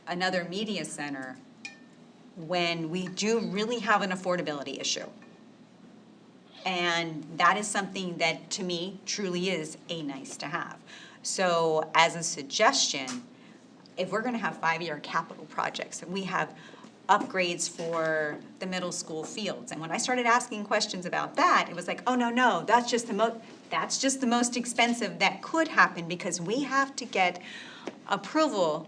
another media center when we do really have an affordability issue? And that is something that, to me, truly is a nice to have. So as a suggestion, if we're gonna have 5-year capital projects, and we have upgrades for the middle school fields, and when I started asking questions about that, it was like, oh, no, that's just the most expensive that could happen, because we have to get approval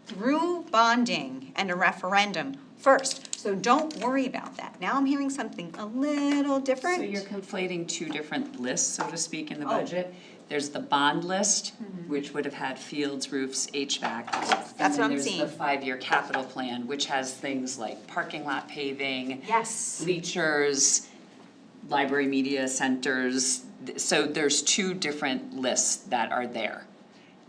through bonding and a referendum first. So don't worry about that. Now I'm hearing something a little different. So you're conflating two different lists, so to speak, in the Oh. budget. There's the bond list, which would have had fields, roofs, HVAC. That's what I'm And seeing. then there's the 5-year capital plan, which has things like parking lot paving, Yes. bleachers, library media centers. So there's two different lists that are there.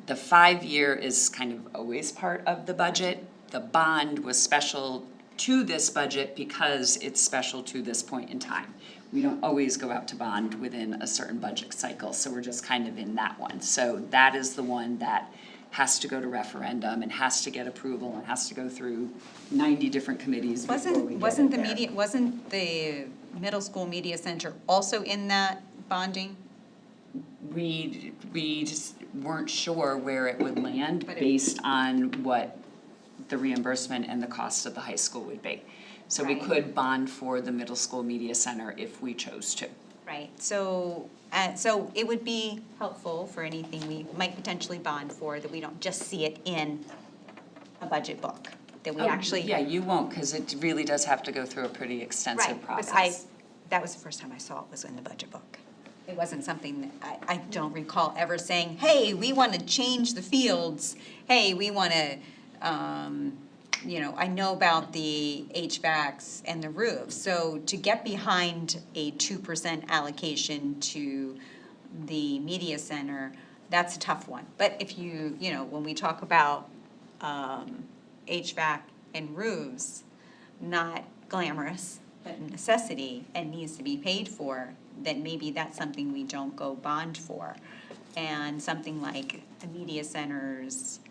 The 5-year is kind of always part of the budget. The bond was special to this budget because it's special to this point in time. We don't always go out to bond within a certain budget cycle, so we're just kind of in that one. So that is the one that has to go to referendum and has to get approval and has to go through 90 different committees before we get Wasn't it there. wasn't the middle school media center also in that bonding? We just weren't sure where it would land But it- based on what the reimbursement and the cost of the high school would be. So we Right. could bond for the middle school media center if we chose to. Right, so it would be helpful for anything we might potentially bond for, that we don't just see it in a budget book, that we actually. Yeah, you won't, because it really does have to go through a pretty extensive Right, process. but that was the first time I saw it, was in the budget book. It wasn't something that, I don't recall ever saying, hey, we want to change the fields, hey, we want to, I know about the HVACs and the roofs. So to get behind a 2% allocation to the media center, that's a tough one. But if when we talk about HVAC and roofs, not glamorous, but a necessity and needs to be paid for, then maybe that's something we don't go bond for. And something like the media centers,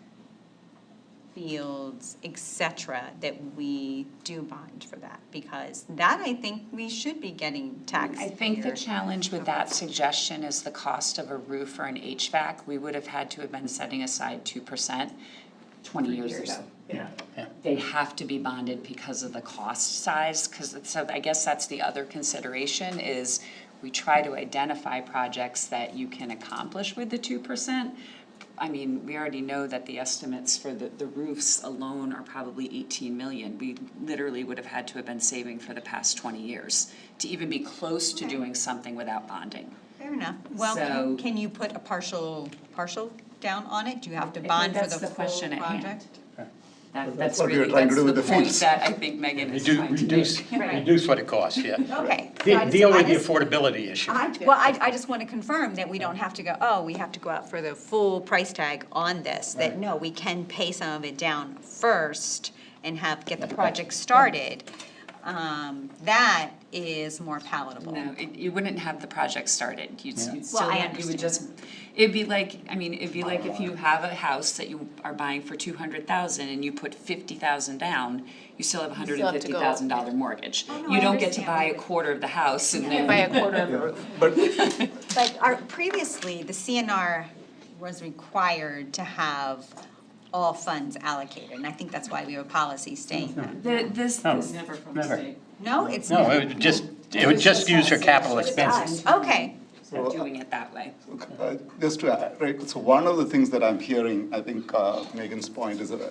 fields, et cetera, that we do bond for that, because that I think we should be getting taxed. I think the challenge with that suggestion is the cost of a roof or an HVAC. We would have had to have been setting aside 2% 20 years ago. Yeah. They have to be bonded because of the cost size, so I guess that's the other consideration, is we try to identify projects that you can accomplish with the 2%. I mean, we already know that the estimates for the roofs alone are probably 18 million. We literally would have had to have been saving for the past 20 years to even be close to doing something without bonding. Fair enough. Well, So- can you put a partial down on it? Do you have to I think bond for that's the the full question at hand. project? That's what we were really, trying to that's do the with the point fees. that I think Megan is trying to make. Reduce what it costs, yeah. Okay. Deal with the affordability issue. I just want to confirm that we don't have to go, we have to go out for the full price tag on this, that no, we can pay some of it down first and get the project started. That is more palatable. No, you wouldn't have the project started. You'd Well, still, I you would just, it'd be like if you have a house that you are buying for 200,000 and you put 50,000 down, you still have a $150,000 mortgage. Oh, no, You I don't get to understand. buy a quarter of the house and then. By a quarter of a roof. But previously, the CNR was required to have all funds allocated, and I think that's why we have a policy saying that. This Never from the Never. state. No, it's No, not. it would just use for capital expenses. Okay, of doing it that way. Just to add, right, so one of the things that I'm hearing, I think Megan's point is an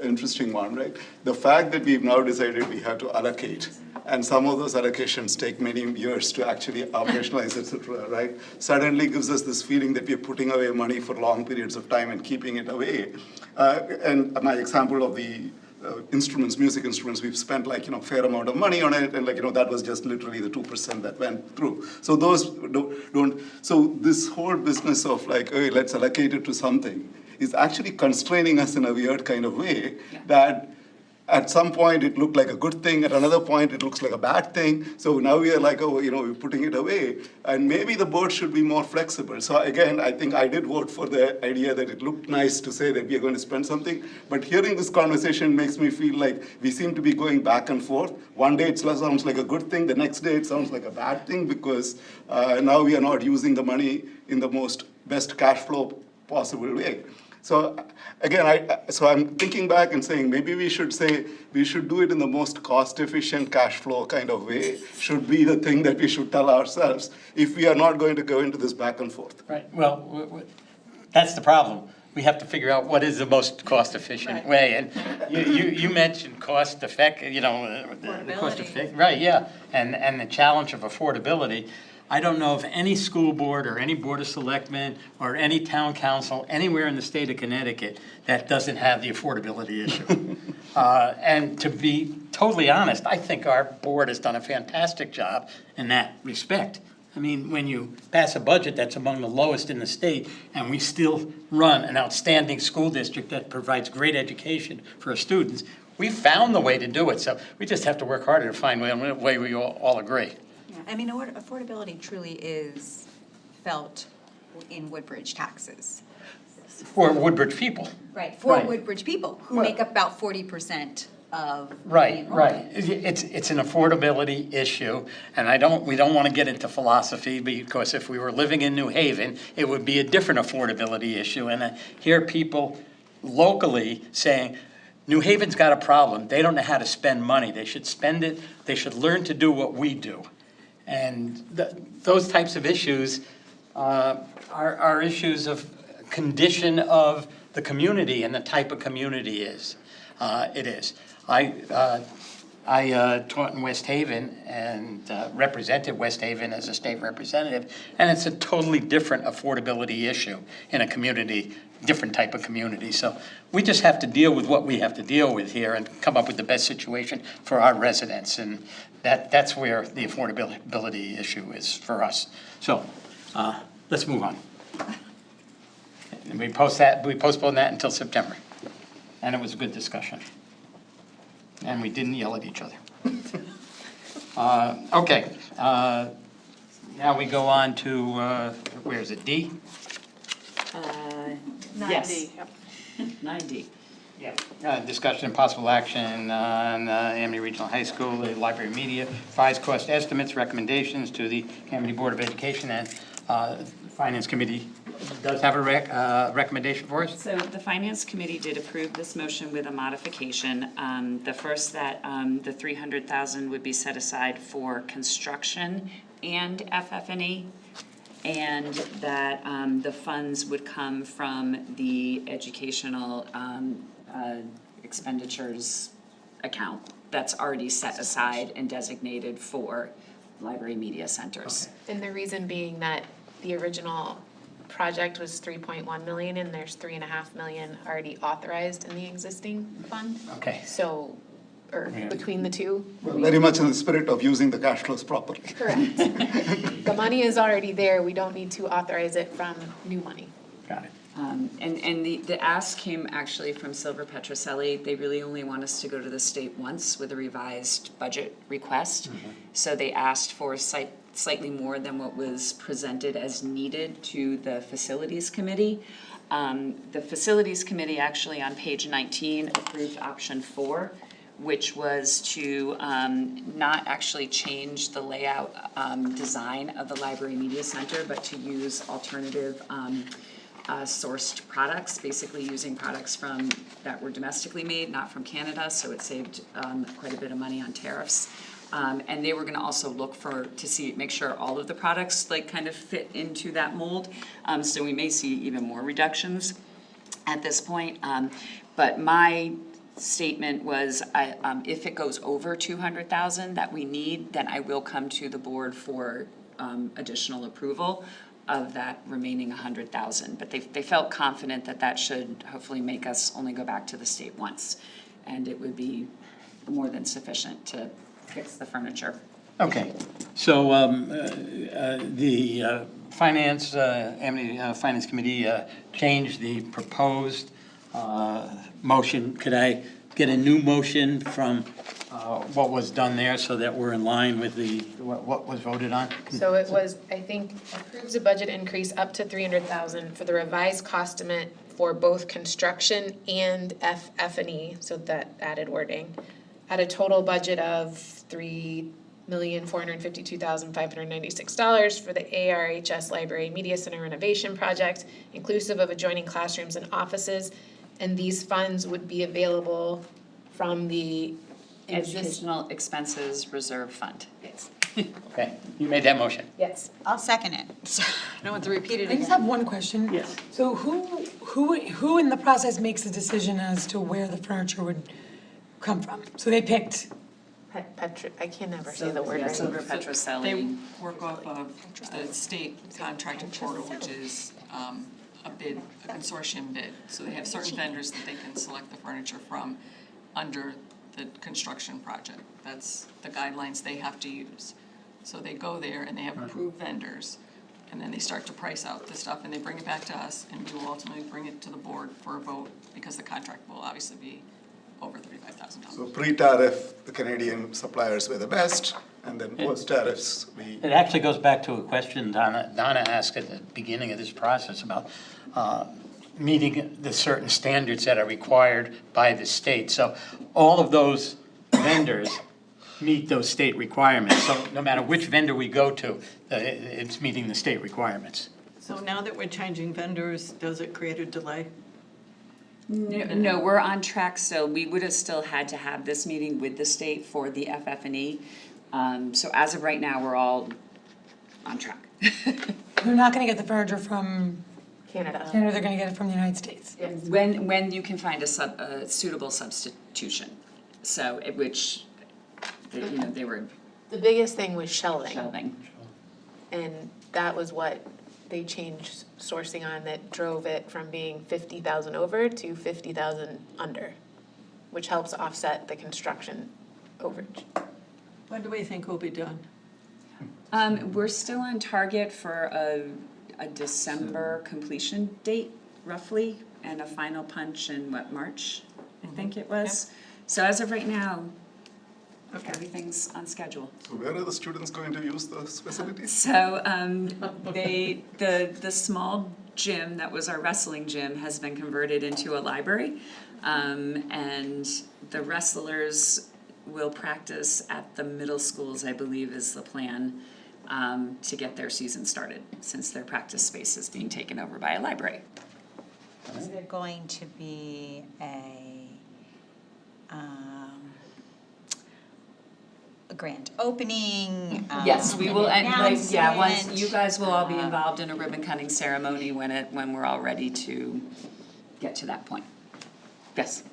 interesting one, right? The fact that we've now decided we have to allocate, and some of those allocations take many years to actually operationalize, et cetera, right? Suddenly gives us this feeling that we're putting away money for long periods of time and keeping it away. And my example of the music instruments, we've spent fair amount of money on it, and that was just literally the 2% that went through. So those so this whole business of hey, let's allocate it to something is actually constraining us in a weird kind of way that at some point it looked like a good thing, at another point it looks like a bad thing. So now we are we're putting it away. And maybe the board should be more flexible. So again, I think I did vote for the idea that it looked nice to say that we are going to spend something. But hearing this conversation makes me feel like we seem to be going back and forth. One day it sounds like a good thing, the next day it sounds like a bad thing, because now we are not using the money in the best cash flow possible way. So again, I'm thinking back and saying maybe we should do it in the most cost-efficient cash flow kind of way, should be the thing that we should tell ourselves if we are not going to go into this back and forth. Right, well, that's the problem. We have to figure out what is the most cost-efficient way, and you mentioned cost-effect, the cost-effect, right, yeah, and the challenge of affordability. I don't know of any school board or any board of selectmen or any town council anywhere in the state of Connecticut that doesn't have the affordability issue. And to be totally honest, I think our board has done a fantastic job in that respect. I mean, when you pass a budget that's among the lowest in the state, and we still run an outstanding school district that provides great education for our students, we found the way to do it. So we just have to work harder to find a way we all agree. yeah, I mean, affordability truly is felt in Woodbridge taxes. For Woodbridge people. Right, for Right. Woodbridge people, who Well- make up about 40% of the Right. enrollment. It's an affordability issue, and we don't want to get into philosophy, because if we were living in New Haven, it would be a different affordability issue. And I hear people locally saying, New Haven's got a problem. They don't know how to spend money. They should spend it. They should learn to do what we do. And those types of issues are issues of condition of the community and the type of community it is. I taught in West Haven and represented West Haven as a state representative, and it's a totally different affordability issue in a community, different type of community. So we just have to deal with what we have to deal with here and come up with the best situation for our residents, and that's where the affordability issue is for us. So let's move on. And we postpone that until September, and it was a good discussion. And we didn't yell at each other. Okay, now we go on to, where is it, D? Yes. 9D. Yeah. Discussion and possible action on Amity Regional High School, the library media, revised cost estimates, recommendations to the Amity Board of Education, and Finance Committee does have a recommendation for us? So the Finance Committee did approve this motion with a modification. The first that the $300,000 would be set aside for construction and FF&E, and that the funds would come from the educational expenditures account that's already set aside and designated for library media centers. And the reason being that the original project was 3.1 million and there's 3.5 million already authorized in the existing fund. Okay. So, or between the two. Well, very much in the spirit of using the cash flows properly. Correct. The money is already there, we don't need to authorize it from new money. Got it. And the ask came actually from Silver Petroselli. They really only want us to go to the state once with a revised budget request. So they asked for slightly more than what was presented as needed to the Facilities Committee. The Facilities Committee actually on page 19 approved option 4, which was to not actually change the layout design of the Library Media Center, but to use alternative sourced products, basically using products that were domestically made, not from Canada, so it saved quite a bit of money on tariffs. And they were gonna also look make sure all of the products kind of fit into that mold. So we may see even more reductions at this point. But my statement was, if it goes over 200,000 that we need, then I will come to the board for additional approval of that remaining 100,000. But they felt confident that should hopefully make us only go back to the state once. And it would be more than sufficient to fix the furniture. Okay, so the Amity Finance Committee changed the proposed motion. Could I get a new motion from what was done there so that we're in line with what was voted on? So it was, I think, approves a budget increase up to 300,000 for the revised cost estimate for both construction and FF&E, so that added wording, at a total budget of $3,452,596 for the ARHS Library Media Center renovation project, inclusive of adjoining classrooms and offices. And these funds would be available from the Educational Expenses Reserve Fund. Yes. Okay, you made that motion. Yes. I'll second it. I don't want to repeat it I just again. have one question. Yes. So who in the process makes the decision as to where the furniture would come from? So they picked, I can never say the word Yeah, right. Silver Petroselli. They work off of the state contracted portal, which is a consortium bid. So they have certain vendors that they can select the furniture from under the construction project. That's the guidelines they have to use. So they go there and they have approved vendors, and then they start to price out the stuff, and they bring it back to us, and we will ultimately bring it to the board for a vote, because the contract will obviously be over $35,000. So pre-tariff, the Canadian suppliers were the best, and then post-tariffs, we. It actually goes back to a question Donna asked at the beginning of this process about meeting the certain standards that are required by the state. So all of those vendors meet those state requirements. So no matter which vendor we go to, it's meeting the state requirements. So now that we're changing vendors, does it create a delay? No, we're on track, so we would have still had to have this meeting with the state for the FF&E. So as of right now, we're all on track. They're not gonna get the furniture from Canada. Canada, they're gonna get it from the United States. When you can find a suitable substitution, so, which, they were The biggest thing was shelving. shelving. And that was what they changed sourcing on that drove it from being 50,000 over to 50,000 under, which helps offset the construction overage. When do we think we'll be done? We're still on target for a December completion date, roughly, and a final punch in March, I think it was. So as of right now, everything's on schedule. So where are the students going to use those facilities? So, the small gym that was our wrestling gym has been converted into a library. And the wrestlers will practice at the middle schools, I believe is the plan, to get their season started, since their practice space is being taken over by a library. Is there going to be a grand opening? Yes, we will, an and once, announcement? you guys will all be involved in a ribbon cutting ceremony when we're all ready to get to that point. Yes.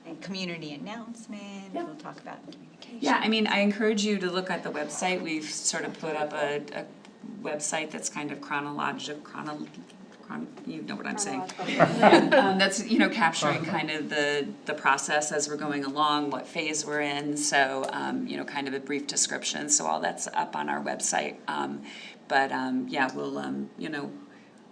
And community announcement, Yeah. we'll talk about communication. Yeah, I mean, I encourage you to look at the website. We've sort of put up a website that's kind of you know what I'm saying. That's, capturing kind of the process as we're going along, what phase we're in, so, kind of a brief description, so all that's up on our website.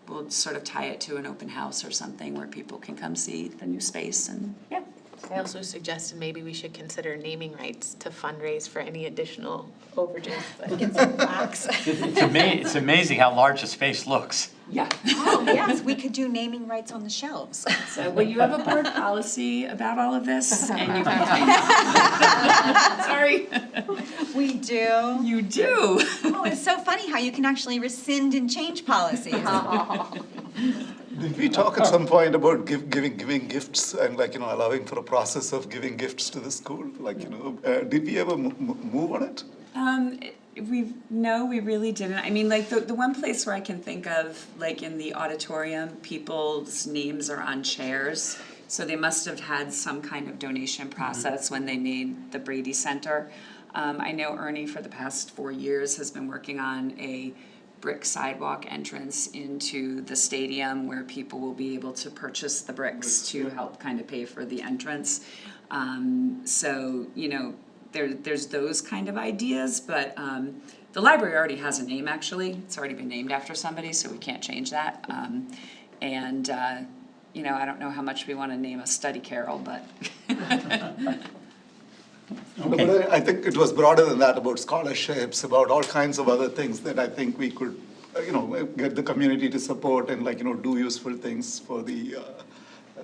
We'll sort of tie it to an open house or something where people can come see the new space and, yeah. I also suggested maybe we should consider naming rights to fundraise for any additional overages, but Get some plaques. It's amazing how large the space looks. Yeah. Oh, yes, we could do naming rights on the shelves. So, well, you have a board policy about all of this, and you can. Sorry. We do. You do. Oh, it's so funny how you can actually rescind and change policies. Did we talk at some point about giving gifts and allowing for a process of giving gifts to the school? Did we ever move on it? No, we really didn't. I mean, like, the one place where I can think of, like, in the auditorium, people's names are on chairs. So they must have had some kind of donation process when they made the Brady Center. I know Ernie, for the past 4 years, has been working on a brick sidewalk entrance into the stadium where people will be able to purchase the bricks to help kind of pay for the entrance. There's those kind of ideas, but the library already has a name, actually. It's already been named after somebody, so we can't change that. I don't know how much we want to name a study carrel, but. No, but I think it was broader than that, about scholarships, about all kinds of other things that I think we could, get the community to support and do useful things for the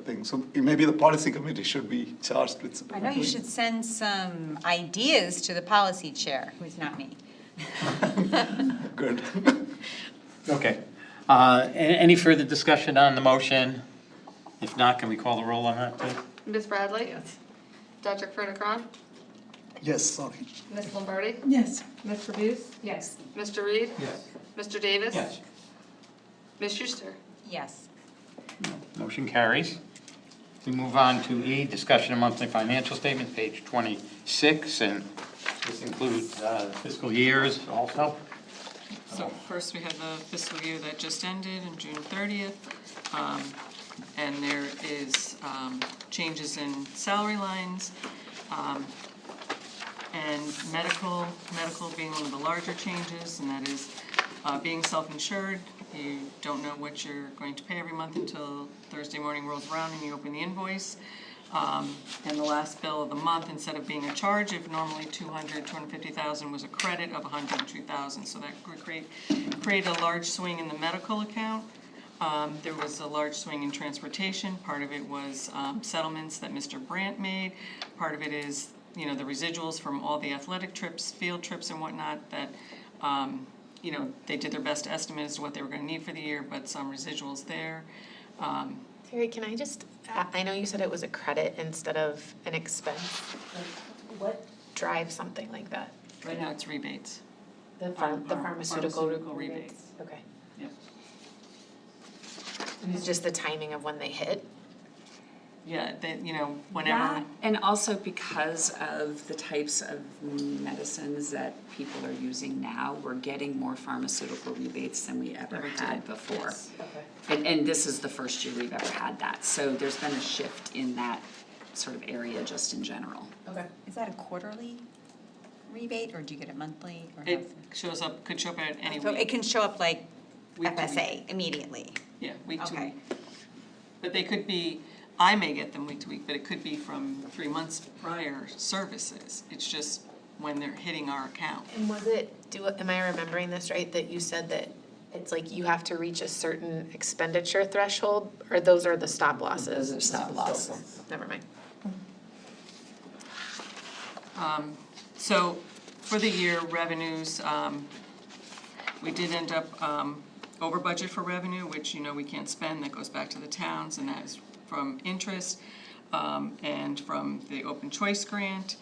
thing. So maybe the policy committee should be charged with support. I know you should send some ideas to the policy chair, who's not me. Good. Okay. Any further discussion on the motion? If not, can we call the roll on that, please? Ms. Bradley? Yes. Dr. Frederick-Ron? Yes, sorry. Ms. Lombardi? Yes. Ms. Trabuse? yes. Mr. Reed? Yes. Mr. Davis? Ms. Schuster? Yes. Motion carries. We move on to E, discussion of monthly financial statement, page 26, and this includes fiscal years also. So first, we have the fiscal year that just ended on June 30th. And there is changes in salary lines. And medical being one of the larger changes, and that is being self-insured. You don't know what you're going to pay every month until Thursday morning rolls around and you open the invoice. And the last bill of the month, instead of being a charge of normally $250,000, was a credit of $102,000. So that would create a large swing in the medical account. There was a large swing in transportation. Part of it was settlements that Mr. Brandt made. Part of it is the residuals from all the athletic trips, field trips and whatnot that, they did their best estimate as to what they were gonna need for the year, but some residuals there. Terry, can I know you said it was a credit instead of an expense. What drives something like that? Right now it's rebates. The Pharmaceutical pharmaceutical rebates? Okay. Yep. It's just the timing of when they hit? Yeah, whenever. That, and also because of the types of medicines that people are using now, we're getting more pharmaceutical rebates than we ever had before. Okay. And this is the first year we've ever had that, so there's been a shift in that sort of area just in general. Okay. Is that a quarterly rebate, or do you get it monthly? Or It could show up at any So week. it can show up like Week to FSA immediately? Yeah, week to Okay. week. But they could be, I may get them week to week, but it could be from 3 months prior services. It's just when they're hitting our account. And am I remembering this right, that you said that it's like you have to reach a certain expenditure threshold, or those are the stop losses? Those are stop losses. Never mind. So for the year revenues, we did end up over budget for revenue, which we can't spend, that goes back to the towns, and that is from interest and from the open choice grant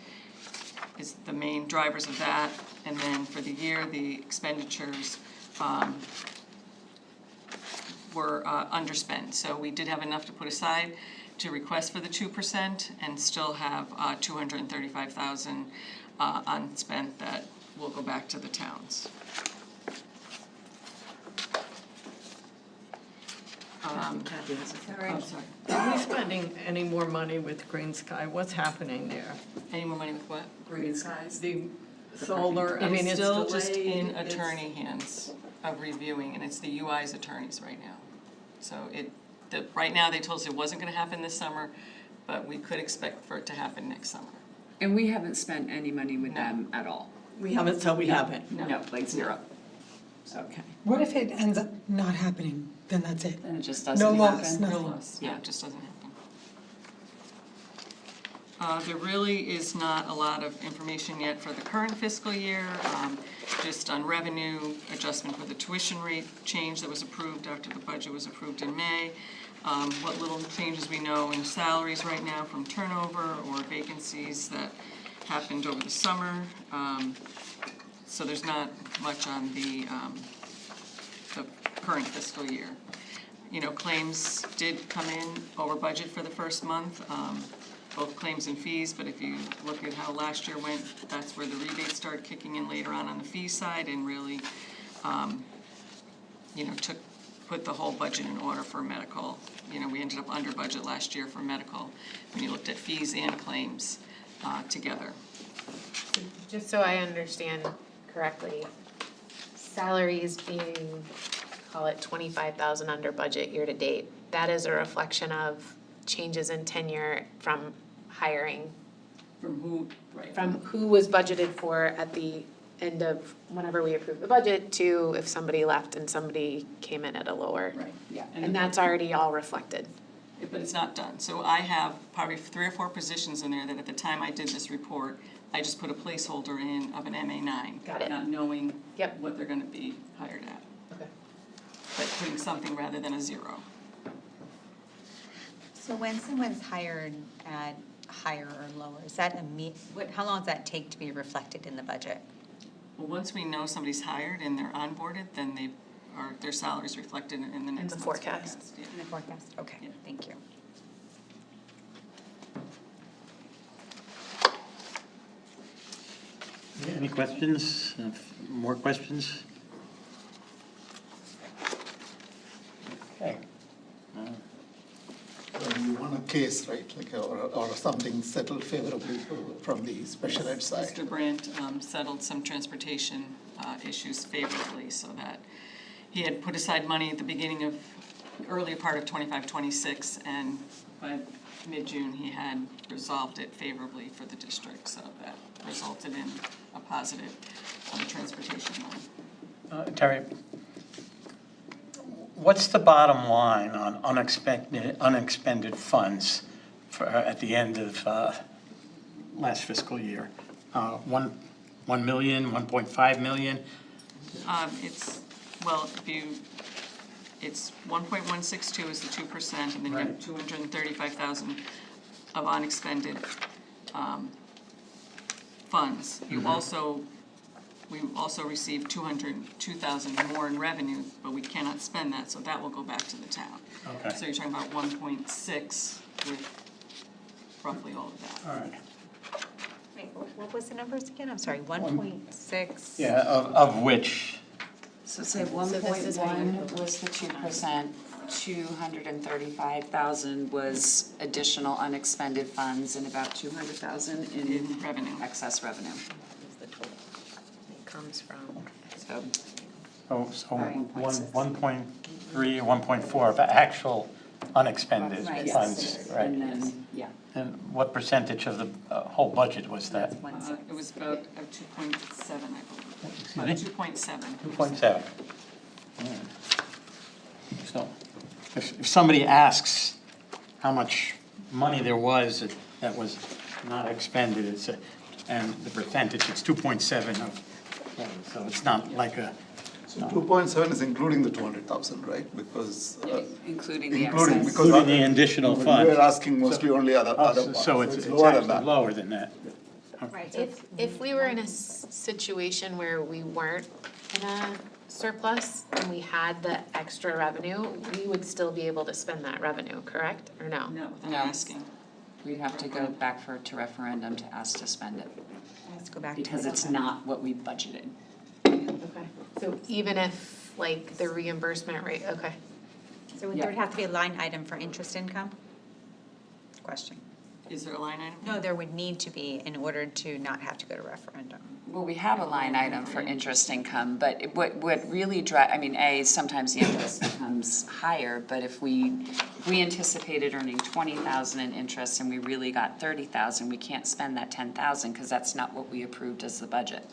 is the main drivers of that. And then for the year, the expenditures were underspent. So we did have enough to put aside to request for the 2% and still have $235,000 unspent that will go back to the towns. Kathy has a I'm sorry. Are we spending any more money with Green Sky? What's happening there? Any more money with what? Green skies. The solar, I mean, It's it's still delayed. just in it's- attorney hands of reviewing, and it's the UI's attorneys right now. So right now, they told us it wasn't gonna happen this summer, but we could expect for it to happen next summer. And we haven't spent any money with them at all. We haven't, so we haven't. No, like zero. Okay. What if it ends up not happening? Then that's it. And it just No doesn't loss, happen. nothing. No loss, yeah, it just doesn't happen. There really is not a lot of information yet for the current fiscal year, just on revenue, adjustment for the tuition rate change that was approved after the budget was approved in May. What little changes we know in salaries right now from turnover or vacancies that happened over the summer. So there's not much on the current fiscal year. Claims did come in over budget for the first month, both claims and fees, but if you look at how last year went, that's where the rebates started kicking in later on the fee side and really, put the whole budget in order for medical. We ended up under budget last year for medical, when you looked at fees and claims together. Just so I understand correctly, salaries being, call it 25,000 under budget year to date, that is a reflection of changes in tenure from hiring, From who, right? from who was budgeted for at the end of whenever we approved the budget to if somebody left and somebody came in at a lower. Right, yeah. And that's already all reflected. But it's not done. So I have probably 3 or 4 positions in there that at the time I did this report, I just put a placeholder in of an MA9. Got it. Not knowing Yep. what they're gonna be hired at, Okay. but putting something rather than a 0. So when someone's hired at higher or lower, is that how long does that take to be reflected in the budget? Well, once we know somebody's hired and they're onboarded, then their salary's reflected in the next the month's forecast. Yeah. In the forecast? Okay, Yeah. thank you. Any questions? More questions? Okay. You want a case, right, or something settled favorably from the special ed side? Mr. Brandt settled some transportation issues favorably so that he had put aside money at the beginning of, earlier part of 25-26, and by mid-June, he had resolved it favorably for the district, so that resulted in a positive on the transportation line. Terry, what's the bottom line on unexpended funds at the end of last fiscal year? 1 million, 1.5 million? It's 1.162 is the 2%, and then you have Right. 235,000 of unexpended funds. You also we also received 202,000 more in revenue, but we cannot spend that, so that will go back to the town. Okay. So you're talking about 1.6 with roughly all of that. All right. Wait, what was the numbers again? I'm sorry, 1.6? Yeah, of which, So say one this point is how you one was the 2%, 235,000 was additional unexpended funds and about 200,000 in In revenue. excess revenue. The total. It comes from. So so Right. 1.3, 1.4 of actual unexpended Right, funds, yes. right? And then, yeah. And what percentage of the whole budget was that? It was about 2.7, I believe. Excuse me? 2.7. 2.7. So, if somebody asks how much money there was that was not expended, and the percentage, it's 2.7 of, so it's not like a, So 2.7 is including the 200,000, right? Because. Including the Including, excess. because. including the additional funds. We're asking mostly only other parts. So it's lower than actually that. lower than that. Right, If we were in a situation where we weren't in a surplus and we had the extra revenue, we would still be able to spend that revenue, correct, or no? No, without No. asking. We'd have to go back to referendum to ask to spend it, let's go back to. because it's not what we budgeted. Okay, so even if, like, the reimbursement rate, okay. So there would have to be a line item for interest income? Question. Is there a line item? No, there would need to be in order to not have to go to referendum. Well, we have a line item for interest income, but what really sometimes the interest becomes higher, but if we anticipated earning 20,000 in interest and we really got 30,000, we can't spend that 10,000, because that's not what we approved as the budget.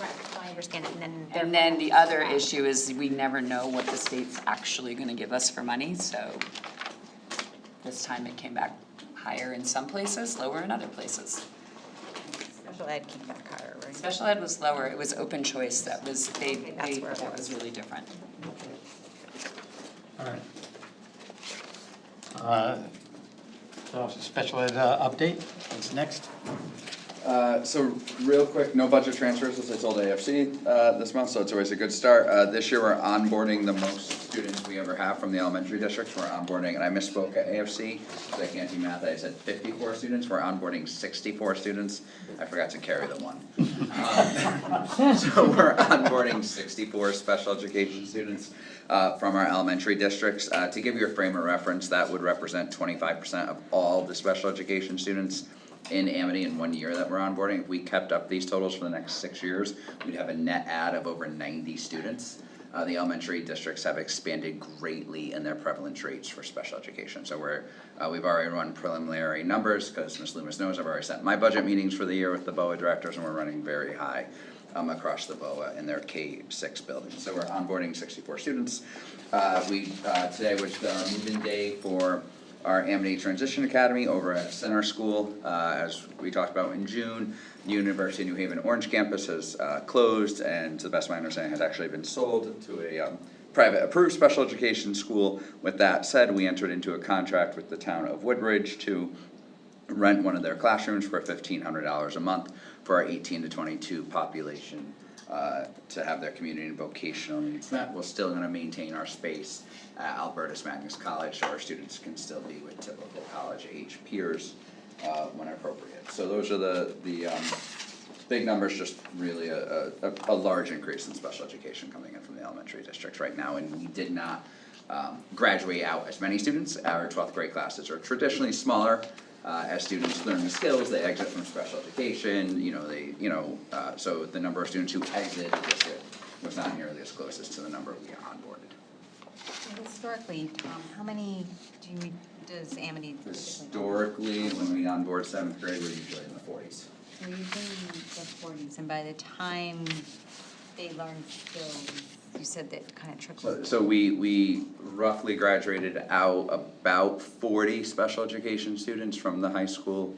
Right, I understand it, And then the other issue is we never know what the state's actually gonna give us for money, so this time it came back higher in some places, lower in other places. Special ed came back higher, right? Special ed was lower, it was open choice, that was, Okay, that's where it that was. was really different. All right. So special ed update, what's next? So real quick, no budget transfers, as I told AFC, this month, so it's always a good start. This year, we're onboarding the most students we ever have from the elementary districts. We're onboarding, and I misspoke at AFC, so I can't do math, I said 54 students, we're onboarding 64 students. I forgot to carry the one. So we're onboarding 64 special education students from our elementary districts. To give you a frame of reference, that would represent 25% of all the special education students in Amity in 1 year that we're onboarding. If we kept up these totals for the next 6 years, we'd have a net add of over 90 students. The elementary districts have expanded greatly in their prevalence rates for special education. So we've already run preliminary numbers, because Ms. Loomis knows I've already set my budget meetings for the year with the BOA directors, and we're running very high across the BOA in their K-6 buildings. So we're onboarding 64 students. Today was our move-in day for our Amity Transition Academy over at Center School. As we talked about in June, the University of New Haven Orange campus has closed, and to the best of my understanding has actually been sold to a private approved special education school. With that said, we entered into a contract with the town of Woodbridge to rent one of their classrooms for $1,500 a month for our 18 to 22 population, to have their community and vocational needs met. We're still gonna maintain our space at Albertus Magnus College, so our students can still be with typical college age peers when appropriate. So those are the big numbers, just really a large increase in special education coming in from the elementary districts right now, and we did not graduate out as many students. Our 12th grade classes are traditionally smaller. As students learn the skills, they exit from special education, so the number of students who exited this year was not nearly as close as to the number we onboarded. Historically, Tom, how many does Amity typically? Historically, when we onboard 7th grade, we're usually in the 40s. So you're doing the 40s, and by the time they learn skills, you said that kind of trickles. So we roughly graduated out about 40 special education students from the high school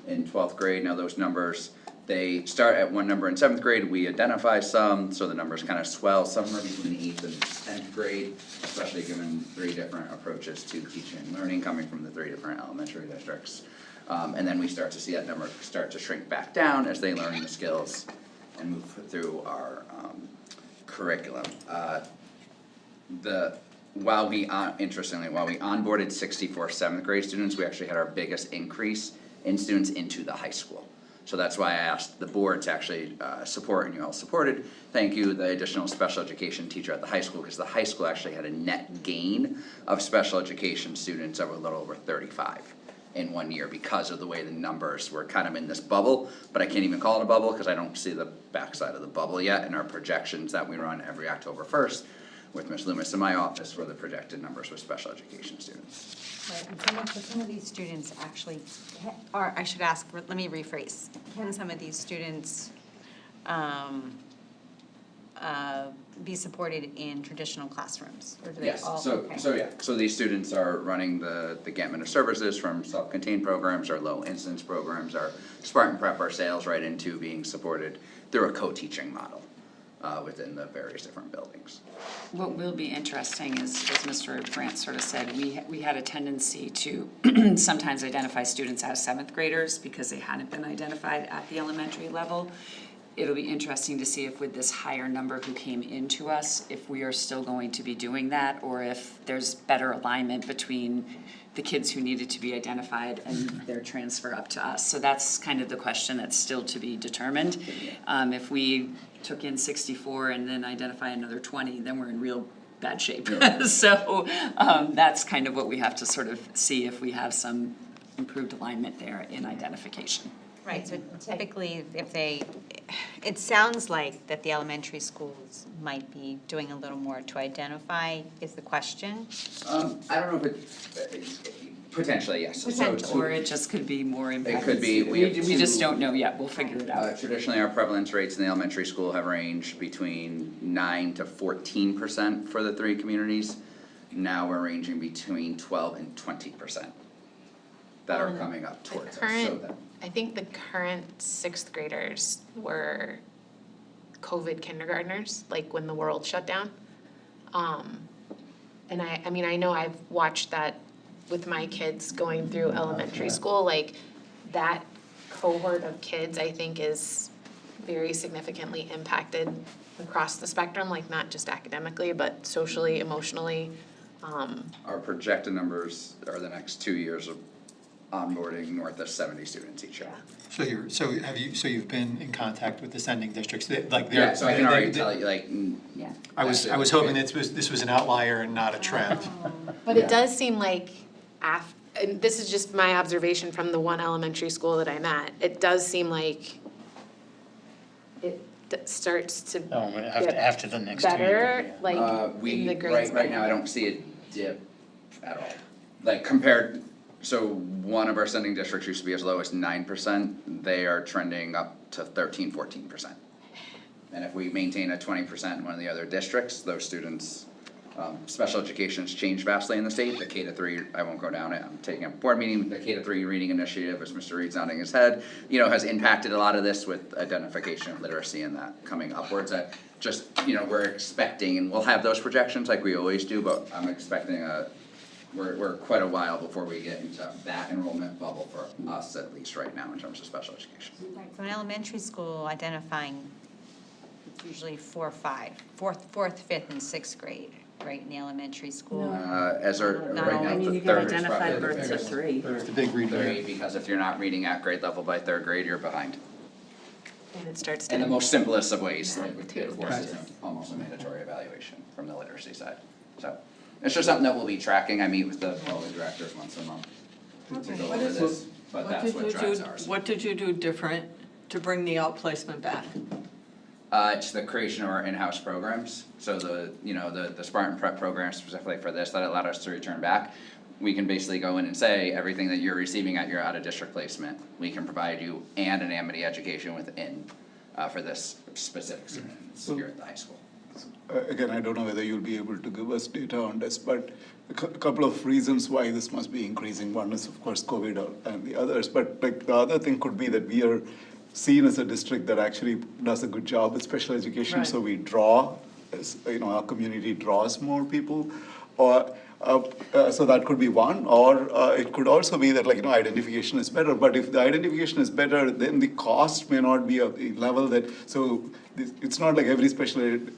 in 12th grade. Now those numbers, they start at one number in 7th grade, we identify some, so the numbers kind of swell. Some are between 8th and 10th grade, especially given 3 different approaches to teaching and learning coming from the 3 different elementary districts. And then we start to see that number start to shrink back down as they learn the skills and move through our curriculum. Interestingly, while we onboarded 64 seventh grade students, we actually had our biggest increase in students into the high school. So that's why I asked the board to actually support, and you all supported, thank you, the additional special education teacher at the high school, because the high school actually had a net gain of special education students of a little over 35 in 1 year, because of the way the numbers were kind of in this bubble, but I can't even call it a bubble, because I don't see the backside of the bubble yet in our projections that we run every October 1st with Ms. Loomis in my office for the projected numbers with special education students. Right, and some of these students actually, or I should ask, let me rephrase. Can some of these students be supported in traditional classrooms? Or do they Yes, all? so these students are running the gamut of services from self-contained programs, our low incidence programs, our Spartan Prep, our sales, right into being supported through a co-teaching model within the various different buildings. What will be interesting is, as Mr. Brandt sort of said, we had a tendency to sometimes identify students as seventh graders because they hadn't been identified at the elementary level. It'll be interesting to see if with this higher number who came into us, if we are still going to be doing that, or if there's better alignment between the kids who needed to be identified and their transfer up to us. So that's kind of the question that's still to be determined. If we took in 64 and then identify another 20, then we're in real bad shape. So that's kind of what we have to sort of see, if we have some improved alignment there in identification. Right, so typically it sounds like that the elementary schools might be doing a little more to identify, is the question? I don't know if potentially, yes. Or it just could be more impacted. It could be, We just don't know yet, we'll figure it out. Traditionally, our prevalence rates in the elementary school have ranged between 9 to 14% for the 3 communities. Now we're ranging between 12 and 20% that are coming up towards us. I think the current 6th graders were COVID kindergartners, like when the world shut down. And I mean, I know I've watched that with my kids going through elementary school, like that cohort of kids, I think, is very significantly impacted across the spectrum, like not just academically, but socially, emotionally. Our projected numbers are the next 2 years of onboarding north of 70 students each year. So you've been in contact with the sending districts, like Yeah, so I can already tell you, like, Yeah. I was hoping that this was an outlier and not a trend. But it does seem like and this is just my observation from the one elementary school that I'm at, it does seem like it starts to After the next 2 years. better, like in the grades. Right now, I don't see a dip at all. Like compared, so one of our sending districts used to be as low as 9%, they are trending up to 13-14%. And if we maintain a 20% in one of the other districts, those students, special education's changed vastly in the state. The K-3, I won't go down it, I'm taking a board meeting, the K-3 reading initiative, as Mr. Reed's nodding his head, has impacted a lot of this with identification of literacy and that coming upwards. That just, we're expecting, and we'll have those projections like we always do, but I'm expecting we're quite a while before we get into that enrollment bubble for us, at least right now, in terms of special education. Right, so in elementary school, identifying, it's usually 4 or 5, fourth, 5th, and 6th grade, right, in the elementary school? As our, No, right now, I mean, the you can third is identify probably the births of biggest. 3. There's the big read there. 3, because if you're not reading at grade level by 3rd grade, you're behind. And it starts In the to, most simplest of ways, like with kid courses, almost a mandatory evaluation from the literacy side. So, it's just something that we'll be tracking. I meet with all the directors once a month to go over this, but that's what drives ours. What did you do different to bring the outplacement back? It's the creation of our in-house programs, so the Spartan Prep program specifically for this, that allowed us to return back. We can basically go in and say, everything that you're receiving at your out-of-district placement, we can provide you and an Amity education within, for this specific student here at the high school. Again, I don't know whether you'll be able to give us data on this, but a couple of reasons why this must be increasing. One is, of course, COVID and the others, but like the other thing could be that we are seen as a district that actually does a good job with special education, Right. so we draw, our community draws more people. Or So that could be one, or it could also be that, like, identification is better. But if the identification is better, then the cost may not be of the level that, so it's not like every special ed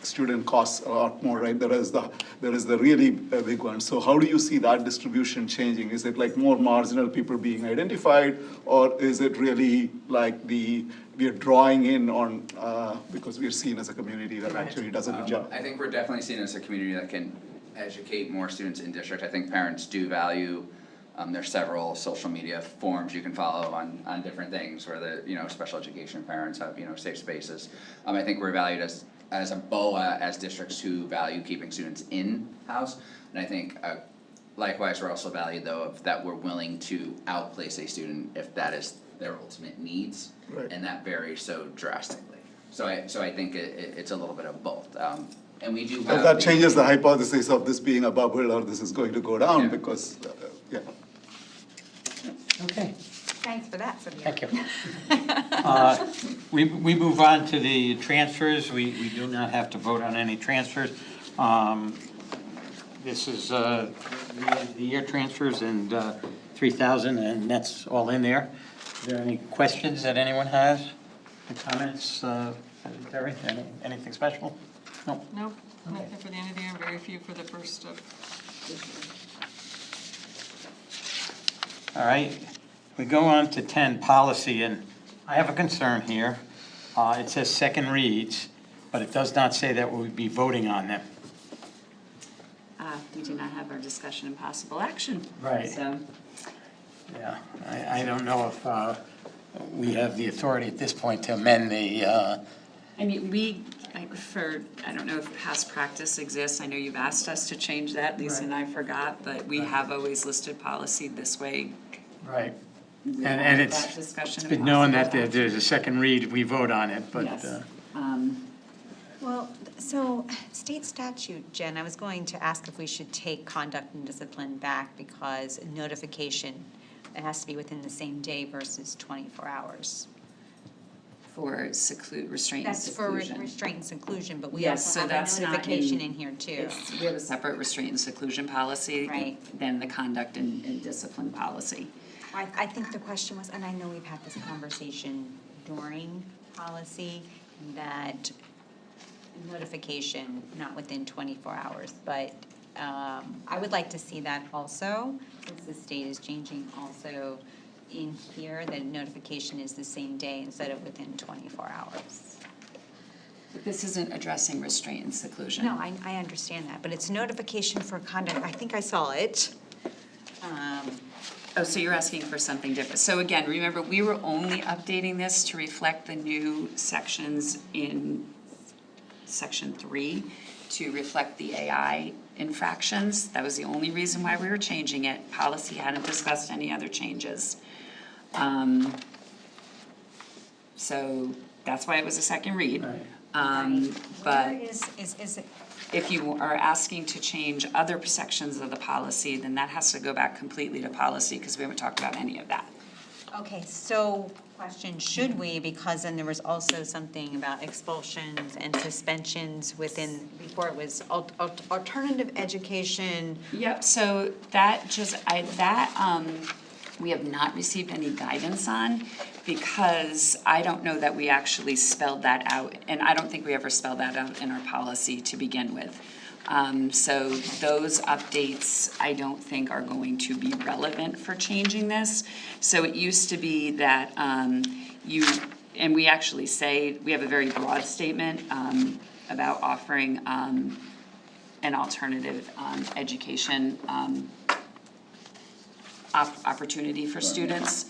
student costs a lot more, right? There is the really big one. So how do you see that distribution changing? Is it like more marginal people being identified, or is it really like we are drawing in on, because we are seen as a community that actually does a good job? I think we're definitely seen as a community that can educate more students in district. I think parents do value, there's several social media forums you can follow on different things where the, special education parents have, safe spaces. I think we're valued as a BOA, as districts who value keeping students in-house. And I think, likewise, we're also valued though of that we're willing to outplace a student if that is their ultimate needs. Right. And that varies so drastically. So I think it's a little bit of both. And we do have. That changes the hypothesis of this being a bubble or this is going to go down, Yeah. because, yeah. Okay, Thanks for that, Sonia. thank you. We move on to the transfers. We do not have to vote on any transfers. This is the year transfers and 3,000, and that's all in there. Is there any questions that anyone has? Any comments, Terry? Anything special? No? Nope, nothing for the end of the year, very few for the first of this year. All right, we go on to 10, policy, and I have a concern here. It says second reads, but it does not say that we'll be voting on them. We do not have our discussion and possible action. Right. So, Yeah, I don't know if we have the authority at this point to amend the, I mean, I don't know if past practice exists, I know you've asked us to change that, Lisa and I forgot, but we have always listed policy this way. right. We And have it's that discussion it's and been known that possible there's a second read, we vote on it, but, Yes. Well, so state statute, Jen, I was going to ask if we should take conduct and discipline back because notification, it has to be within the same day versus 24 hours. For restraint and That's for seclusion. restraint and seclusion, but we Yes, also so have that's a not notification in here too. We have a separate restraint and seclusion policy. Right. Than the conduct and discipline policy. I think the question was, and I know we've had this conversation during policy, that notification not within 24 hours, but I would like to see that also, since the state is changing also in here, that notification is the same day instead of within 24 hours. But this isn't addressing restraint and seclusion. No, I understand that, but it's notification for conduct, I think I saw it. Oh, so you're asking for something different. So again, remember, we were only updating this to reflect the new sections in section 3 to reflect the AI infractions. That was the only reason why we were changing it. Policy hadn't discussed any other changes. So that's why it was a second read. But Where is it? if you are asking to change other sections of the policy, then that has to go back completely to policy, because we haven't talked about any of that. Okay, so question, should we, because then there was also something about expulsions and suspensions within, before it was alternative education. Yep, so we have not received any guidance on, because I don't know that we actually spelled that out, and I don't think we ever spelled that out in our policy to begin with. So those updates, I don't think are going to be relevant for changing this. So it used to be that and we actually say, we have a very broad statement about offering an alternative education opportunity for students.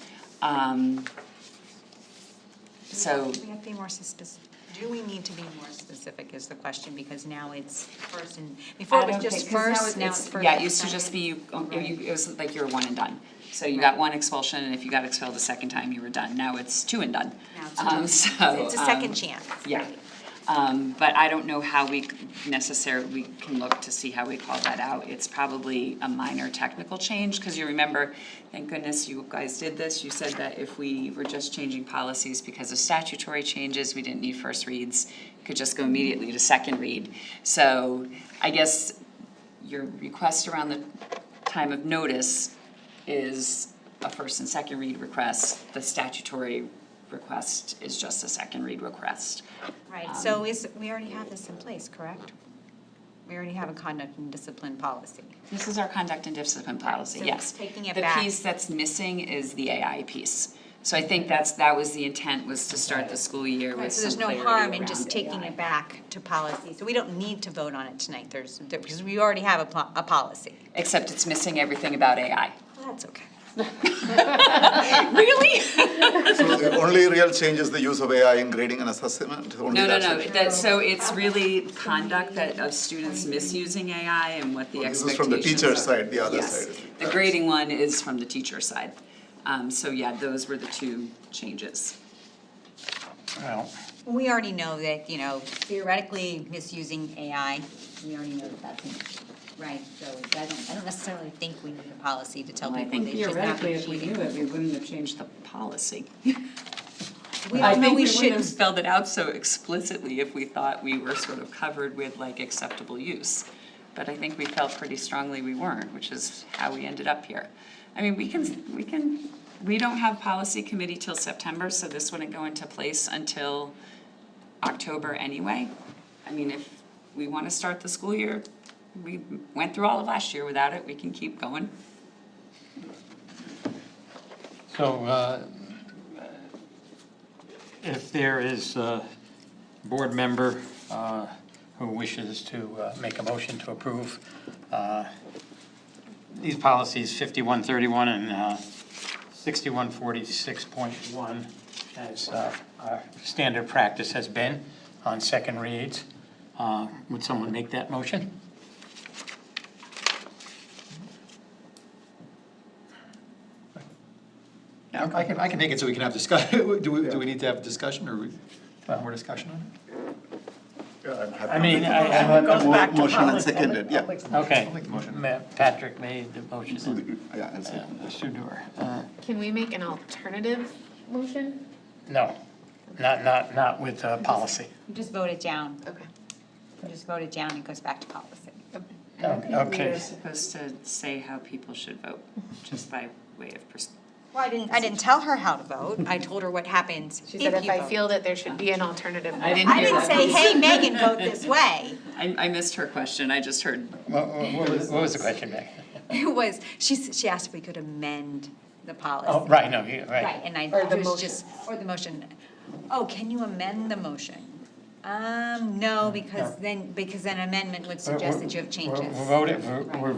So. Do we have to be more specific? Do we need to be more specific is the question, because now it's first and, before it was just first, now it's first. Yeah, it and used to just second. be, it was like you were one and done. So you got one expulsion, and if you got expelled the second time, you were done. Now it's two and done. Now it's it's a second chance. Yeah. But I don't know how we can look to see how we call that out. It's probably a minor technical change, because you remember, thank goodness you guys did this. You said that if we were just changing policies because of statutory changes, we didn't need first reads. Could just go immediately to second read. So I guess your request around the time of notice is a first and second read request. The statutory request is just a second read request. Right, so we already have this in place, correct? We already have a conduct and discipline policy. This is our conduct and discipline policy, so yes. taking it The back- piece that's missing is the AI piece. So I think that was the intent, was to start the school year Right, with so some there's no clarity harm in around just taking AI. it back to policy, so we don't need to vote on it tonight, because we already have a policy. Except it's missing everything about AI. Well, that's okay. Really? So the only real change is the use of AI in grading and assessment? Only No, that section? so it's really conduct of students misusing AI and what the This is expectations from the teacher are. side, the other Yes. side is. The grading one is from the teacher side. So yeah, those were the two changes. Well, We already know that, theoretically misusing AI, we already know that that's, right, so I don't necessarily think we need a policy to tell Well, I people think they should not be theoretically, if we cheating. knew it, we wouldn't have changed the policy. We I all know think we we wouldn't have should, spelled it out so explicitly if we thought we were sort of covered with like acceptable use. But I think we felt pretty strongly we weren't, which is how we ended up here. I mean, we don't have policy committee till September, so this wouldn't go into place until October anyway. I mean, if we wanna start the school year, we went through all of last year without it, we can keep going. so, if there is a board member who wishes to make a motion to approve these policies, 5131 and 6146.1, as our standard practice has been on second reads, would someone make that motion? I can make it so we can have discussion. Do we need to have a discussion, or more discussion on it? Yeah, I'm happy. I mean, to- I- have Goes a back to motion and policy. seconded, yeah. Okay, I'll make the motion. Patrick made the motion, So the- Yeah, I'll second. Sudor. Can we make an alternative motion? No, not with policy. you just vote it down, Okay. you just vote it down, and it goes back to policy. Okay. We're supposed to say how people should vote, just by way of Well, I didn't tell her how to vote, I told her what happens She if said if you I vote. feel that there should be an alternative. I didn't I hear didn't that. say, hey, Megan, vote this way. I missed her question, I just heard, What was the question, Meg? It was, she asked if we could amend the policy. Oh, right, no, right. Right, and I Or the was motion. just, or the motion. Oh, can you amend the motion? No, because then amendment would suggest that you have changes. We're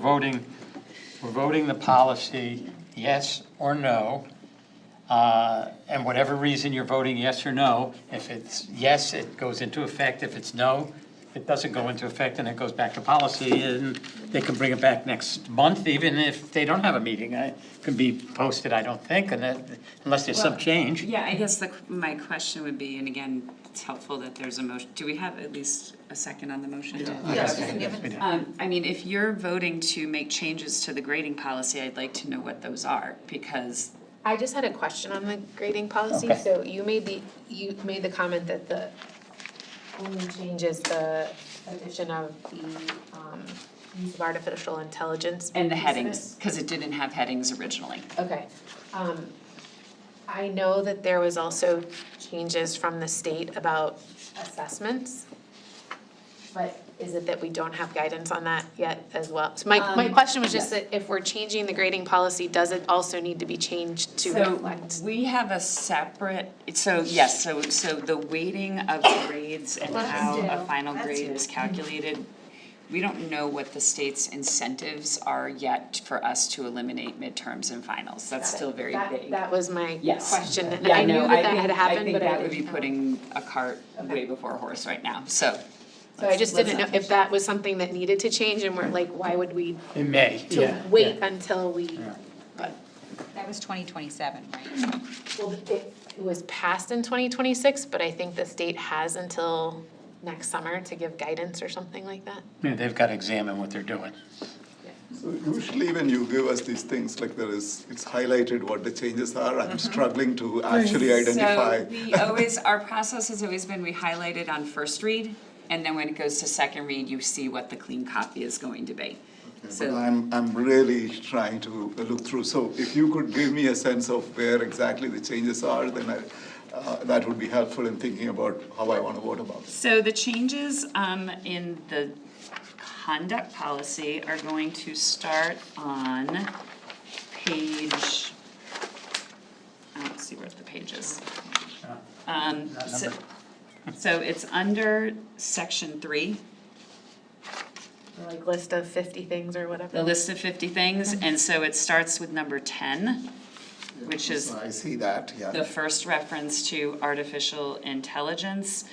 voting the policy, yes or no. And whatever reason you're voting yes or no, if it's yes, it goes into effect. If it's no, it doesn't go into effect and it goes back to policy. And they can bring it back next month, even if they don't have a meeting. It can be posted, I don't think, unless there's some change. yeah, I guess my question would be, and again, it's helpful that there's a motion, do we have at least a second on the motion? Yes, we do. I mean, if you're voting to make changes to the grading policy, I'd like to know what those are, because I just had a question on the grading policy, Okay. so you made the comment that the only change is the addition of the, use of artificial intelligence. and the piece of headings, because it didn't have headings originally. it. Okay, I know that there was also changes from the state about assessments, but is it that we don't have guidance on that yet as well? So my question was just that if we're changing the grading policy, does it also need to be changed to reflect? So we have a separate, so yes, so the weighting of grades and how a final grade is calculated, we don't know what the state's incentives are yet for us to eliminate midterms and finals. That's still very vague. That was my Yes. question, and Yeah, I knew no, that that think- had happened, but I think that would be didn't know. putting a cart way before a horse right now, so. So I just let's didn't know not- if that was something that needed to change, and we're like, why would we It may, yeah. wait until we, but, That was 2027, right? well, it was passed in 2026, but I think the state has until next summer to give guidance or something like that. Yeah, they've got to examine what they're doing. So usually when you give us these things, like it's highlighted what the changes are, I'm struggling to actually identify. So we always, our process has always been, we highlight it on first read, and then when it goes to second read, you see what the clean copy is going to be. But So- I'm really trying to look through, so if you could give me a sense of where exactly the changes are, then that would be helpful in thinking about how I want to vote about it. So the changes in the conduct policy are going to start on page, I don't see where the page is. So it's under section 3, Like list of 50 things or whatever. the list of 50 things, and so it starts with number 10, which is I see that, yeah. the first reference to artificial intelligence.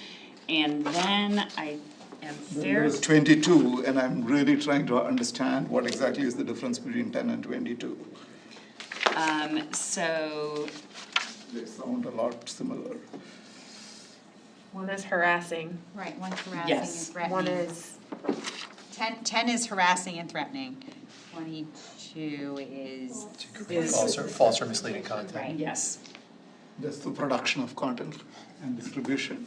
And then I am There's 22, and I'm really trying to understand what exactly is the difference between 10 and 22. So They sound a lot similar. One is harassing, Right, one's harassing and Yes. threatening. one is, 10 is harassing and threatening. 22 is, False or misleading content. yes. That's the production of content and distribution.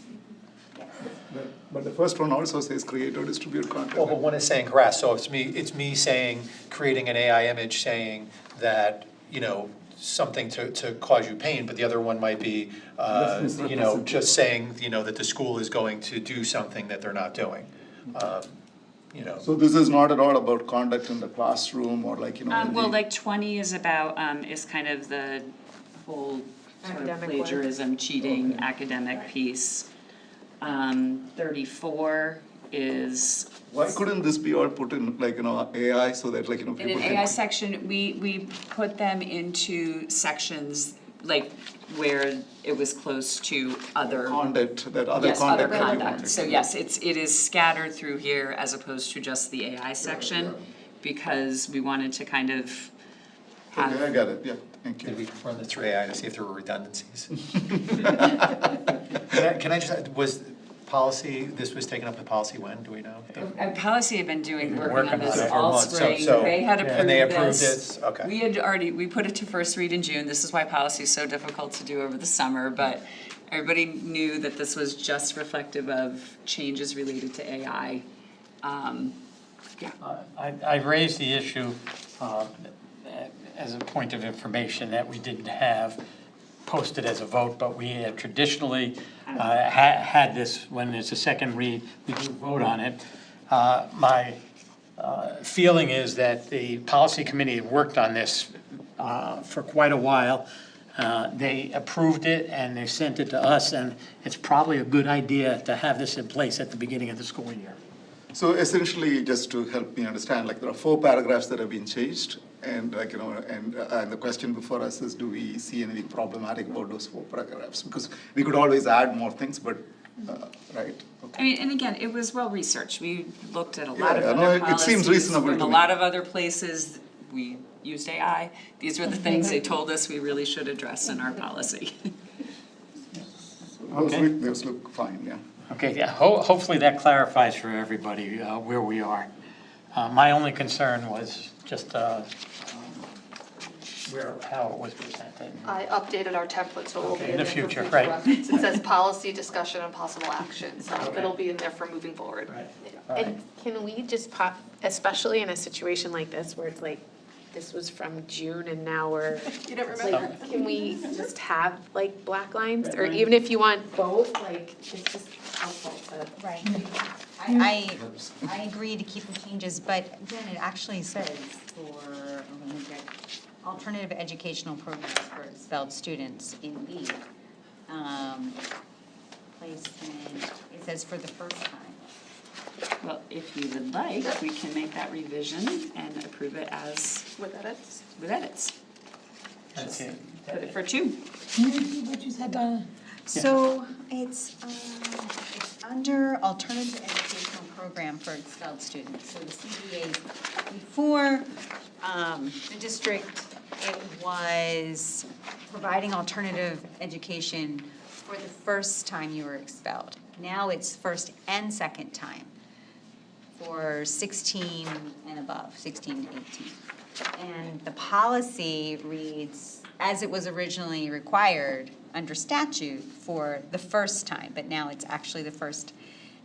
But the first one also says create or distribute content. Well, but one is saying harass, so it's me saying, creating an AI image saying that, you know, something to cause you pain, but the other one might be, you know, just saying, you know, that the school is going to do something that they're not doing. You know, So this is not at all about conduct in the classroom or like, you know. in Well, the- like 20 is about, is kind of the whole sort of Academic plagiarism, cheating, academic piece. 34 is, Why couldn't this be all put in like, you know, AI so that like, you know, in people an can. AI section, we put them into sections like where it was close to other. Conduct, that other Yes, other conduct that you conduct, wanted. so yes, it is scattered through here as opposed to just the AI section, because we wanted to kind of Okay, I have, got it, yeah, thank did you. we run this through AI to see if there were redundancies? Can I just, was policy, this was taken up with policy when, do we know? policy had been working on Working on this it for all months, so- spring, so- they had and approved they approved this. it, okay. We put it to first read in June, this is why policy is so difficult to do over the summer, but everybody knew that this was just reflective of changes related to AI. I raised the issue as a point of information that we didn't have posted as a vote, but we have traditionally had this, when there's a second read, we do vote on it. My feeling is that the policy committee worked on this for quite a while. They approved it and they sent it to us, and it's probably a good idea to have this in place at the beginning of the school year. So essentially, just to help me understand, like there are 4 paragraphs that have been changed, and like, you know, and the question before us is, do we see anything problematic about those 4 paragraphs? Because we could always add more things, but, right? I mean, and again, it was well researched, we looked at a lot of Yeah, no, other it policies seems reasonable from to a me. lot of other places, we used AI. These were the things they told us we really should address in our policy. Those look fine, yeah. Okay, yeah, hopefully that clarifies for everybody where we are. My only concern was just how it was presented. I updated our template, so it will be Okay, in in the there for future, future right. reference. It says policy, discussion, and possible action, so Okay. it'll be in there for moving forward. Right. Yeah. and can we just pop, especially in a situation like this where it's like, this was from June and now we're, You don't remember? like, can we just have like black lines? Or Red line. even if you want both, like, it's just helpful to. right. I agree to keep the changes, but then it actually says for, let me get, alternative educational programs for expelled students in B. Placement, it says for the first time. Well, if you would like, we can make that revision and approve it as, With edits? with edits. Okay. Put it for 2. Can you repeat what you said, Donna? So it's under alternative educational program for expelled students. So the CBA, before the district, it was providing alternative education for the first time you were expelled. Now it's first and second time for 16 and above, 16 to 18. And the policy reads, as it was originally required under statute for the first time, but now it's actually the first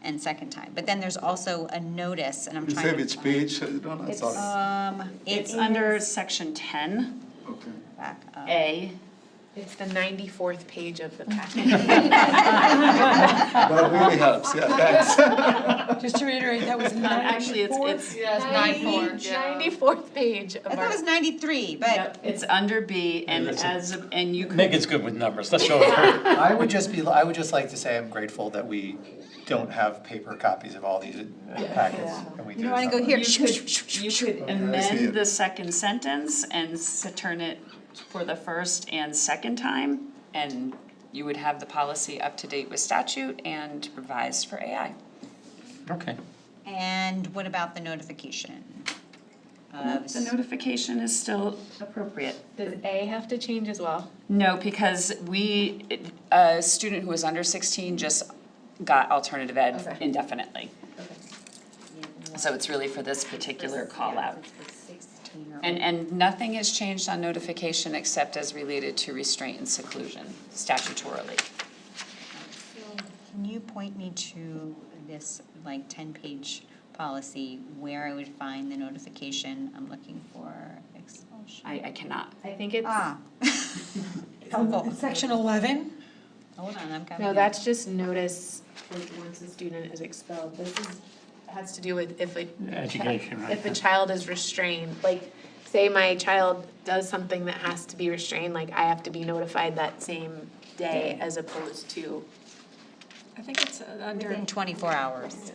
and second time. But then there's also a notice, and I'm You trying say to which find- page, Donna, sorry. It's under section 10, Okay. Back up. A. It's the 94th page of the packet. That really helps, yeah, thanks. Just to reiterate, that was Actually, it's, 94th page of I thought our. it was 93, but yep, it's under B, and and you could. Megan's good with numbers, let's show her. I would just like to say I'm grateful that we don't have paper copies of all these packets. And we you do don't wanna go something. here. You could I see amend it. the second sentence and turn it for the first and second time, and you would have the policy up to date with statute and revised for AI. Okay. And what about the notification? The notification is still appropriate. Does A have to change as well? No, because a student who was under 16 just got alternative ed Okay. indefinitely. So it's really for this particular call out. And nothing has changed on notification except as related to restraint and seclusion statutorily. Can you point me to this, like, 10-page policy where I would find the notification I'm looking for expulsion? I cannot. I think it's, Helpful. Section 11. Hold on, I'm coming. no, that's just notice once the student is expelled. This has to do with if a. Education, right. If a child is restrained, like, say my child does something that has to be restrained, like I have to be notified that same day as opposed to. I think it's under. Within 24 hours.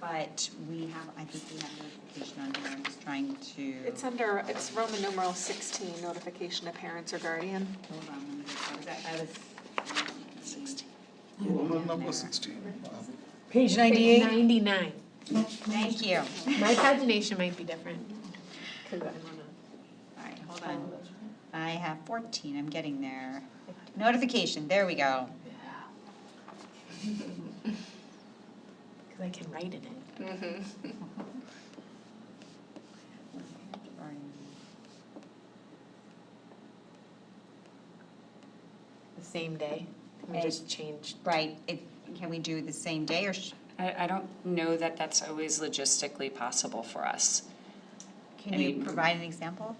But we have, I think we have notification on here, I'm just trying to. It's under, it's Roman numeral 16, notification to parents or guardian. Hold on, I was. 16. Roman number 16. Wow. Page 98. 99. Thank you. My pagination might be different. 'Cause I'm on All right, hold on. I have 14, I'm getting there. Notification, there we go. Because I can write in it. The same day. We just changed. Right, can we do the same day or? I don't know that that's always logistically possible for us. Can I you mean- provide an example?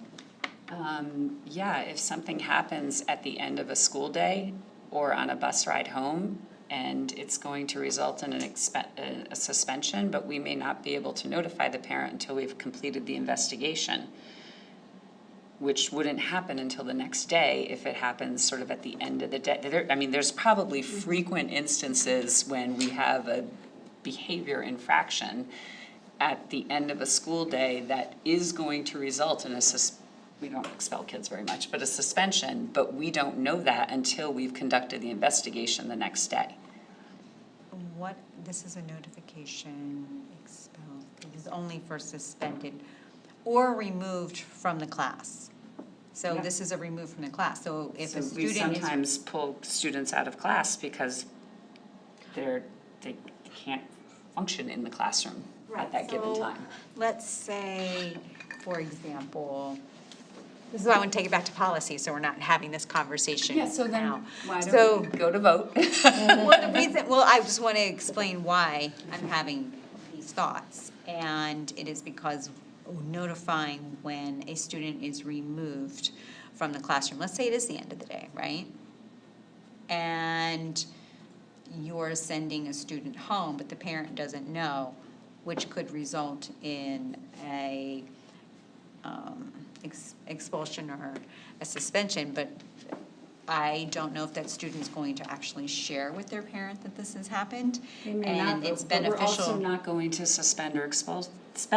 Yeah, if something happens at the end of a school day or on a bus ride home, and it's going to result in a suspension, but we may not be able to notify the parent until we've completed the investigation, which wouldn't happen until the next day if it happens sort of at the end of the day. There's probably frequent instances when we have a behavior infraction at the end of a school day that is going to result in we don't expel kids very much, but a suspension, but we don't know that until we've conducted the investigation the next day. This is a notification expelled, it is only for suspended or removed from the class. So Yeah. this is a removed from the class, so if a So we student is. sometimes pull students out of class because they can't function in the classroom at that given So, time. let's say, for example, this is why I want to take it back to policy, so we're not having this conversation now. Yeah, so then why So- don't we go to vote? Well, I just want to explain why I'm having these thoughts. And it is because notifying when a student is removed from the classroom, let's say it is the end of the day, right? And you're sending a student home, but the parent doesn't know, which could result in a expulsion or a suspension, but I don't know if that student's going to actually share with their parent that this has happened. And it's But we're also beneficial. not going to suspend or expel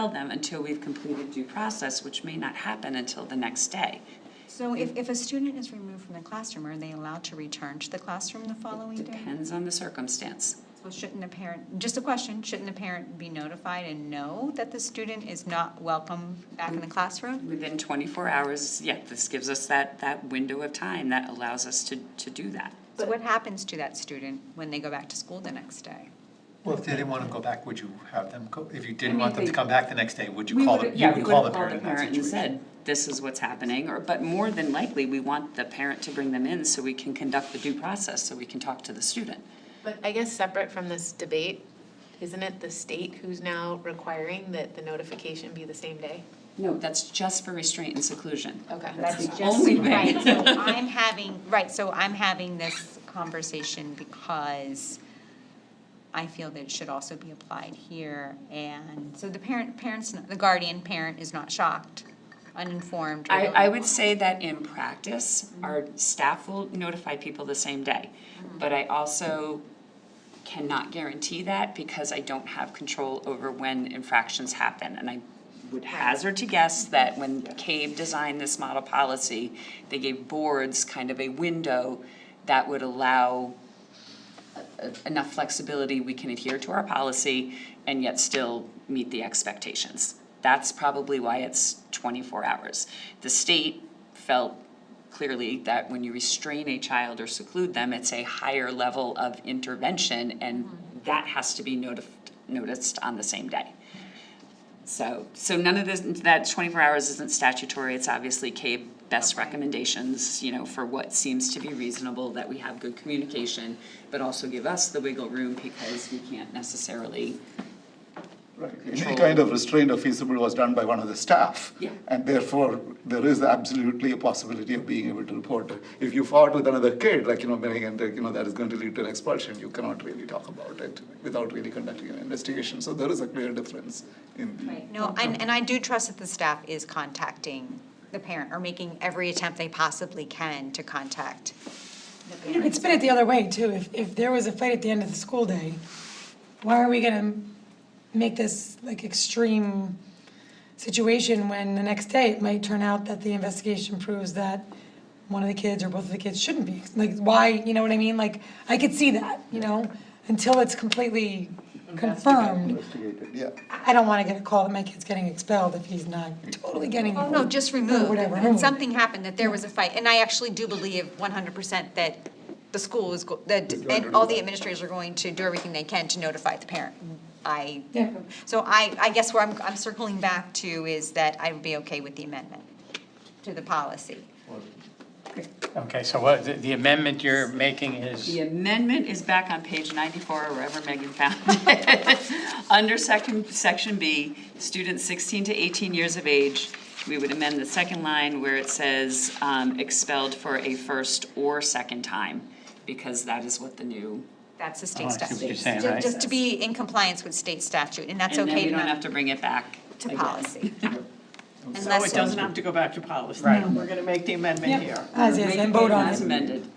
them until we've completed due process, which may not happen until the next day. So if a student is removed from the classroom, are they allowed to return to the classroom the following day? Depends on the circumstance. So shouldn't the parent, just a question, shouldn't the parent be notified and know that the student is not welcome back in the classroom? Within 24 hours, yeah, this gives us that window of time that allows us to do that. So what happens to that student when they go back to school the next day? Well, if they didn't want to go back, would you have them go, if you didn't want them to come back the next day, would you We call would've- them, yeah, you we would call the would've called parent in that and situation? said, this is what's happening, but more than likely, we want the parent to bring them in so we can conduct the due process, so we can talk to the student. But I guess separate from this debate, isn't it the state who's now requiring that the notification be the same day? No, that's just for restraint and seclusion. Okay. That's the just, only thing. right, so I'm having this conversation because I feel that it should also be applied here, and so the parents, the guardian parent is not shocked, uninformed. or- I would say that in practice, our staff will notify people the same day. But I also cannot guarantee that because I don't have control over when infractions happen. And I would hazard to guess that when CABE designed this model policy, they gave boards kind of a window that would allow enough flexibility, we can adhere to our policy and yet still meet the expectations. That's probably why it's 24 hours. The state felt clearly that when you restrain a child or seclude them, it's a higher level of intervention, and that has to be noticed on the same day. So none of this, that 24 hours isn't statutory, it's obviously CABE best recommendations, for what seems to be reasonable, that we have good communication, but also give us the wiggle room because we can't necessarily. Right, any kind of restraint or feasible was done by one of the staff. Yeah. And therefore, there is absolutely a possibility of being able to report it. If you fought with another kid, that is going to lead to an expulsion, you cannot really talk about it without really conducting an investigation. So there is a clear difference in the. Right, no, and I do trust that the staff is contacting the parent, or making every attempt they possibly can to contact the You know, parent. it's spin it the other way too. If there was a fight at the end of the school day, why are we gonna make this like extreme situation when the next day it might turn out that the investigation proves that one of the kids or both of the kids shouldn't be? Like, why, you know what I mean? Like, I could see that, until it's completely confirmed. Investigated, yeah. I don't wanna get a call that my kid's getting expelled if he's not totally getting. Oh, no, just removed, whatever, and something happened, that there was a fight, and I actually do believe 100% that the school is, and all the administrators are going to do everything they can to notify the parent. Yeah. So I guess where I'm circling back to is that I would be okay with the amendment to the policy. Okay, so what, the amendment you're making is, The amendment is back on page 94, or wherever Megan found it. Under section B, students 16 to 18 years of age, we would amend the second line where it says expelled for a first or second time, because that is what the new. That's the Oh, state I see what statute. you're saying, right? Just to be in compliance with state statute, and that's And then okay we to don't have not, to bring it back to again. policy. So Unless it doesn't have to go back to policy. Right. We're gonna make the amendment here. As is, and vote on As it. amended,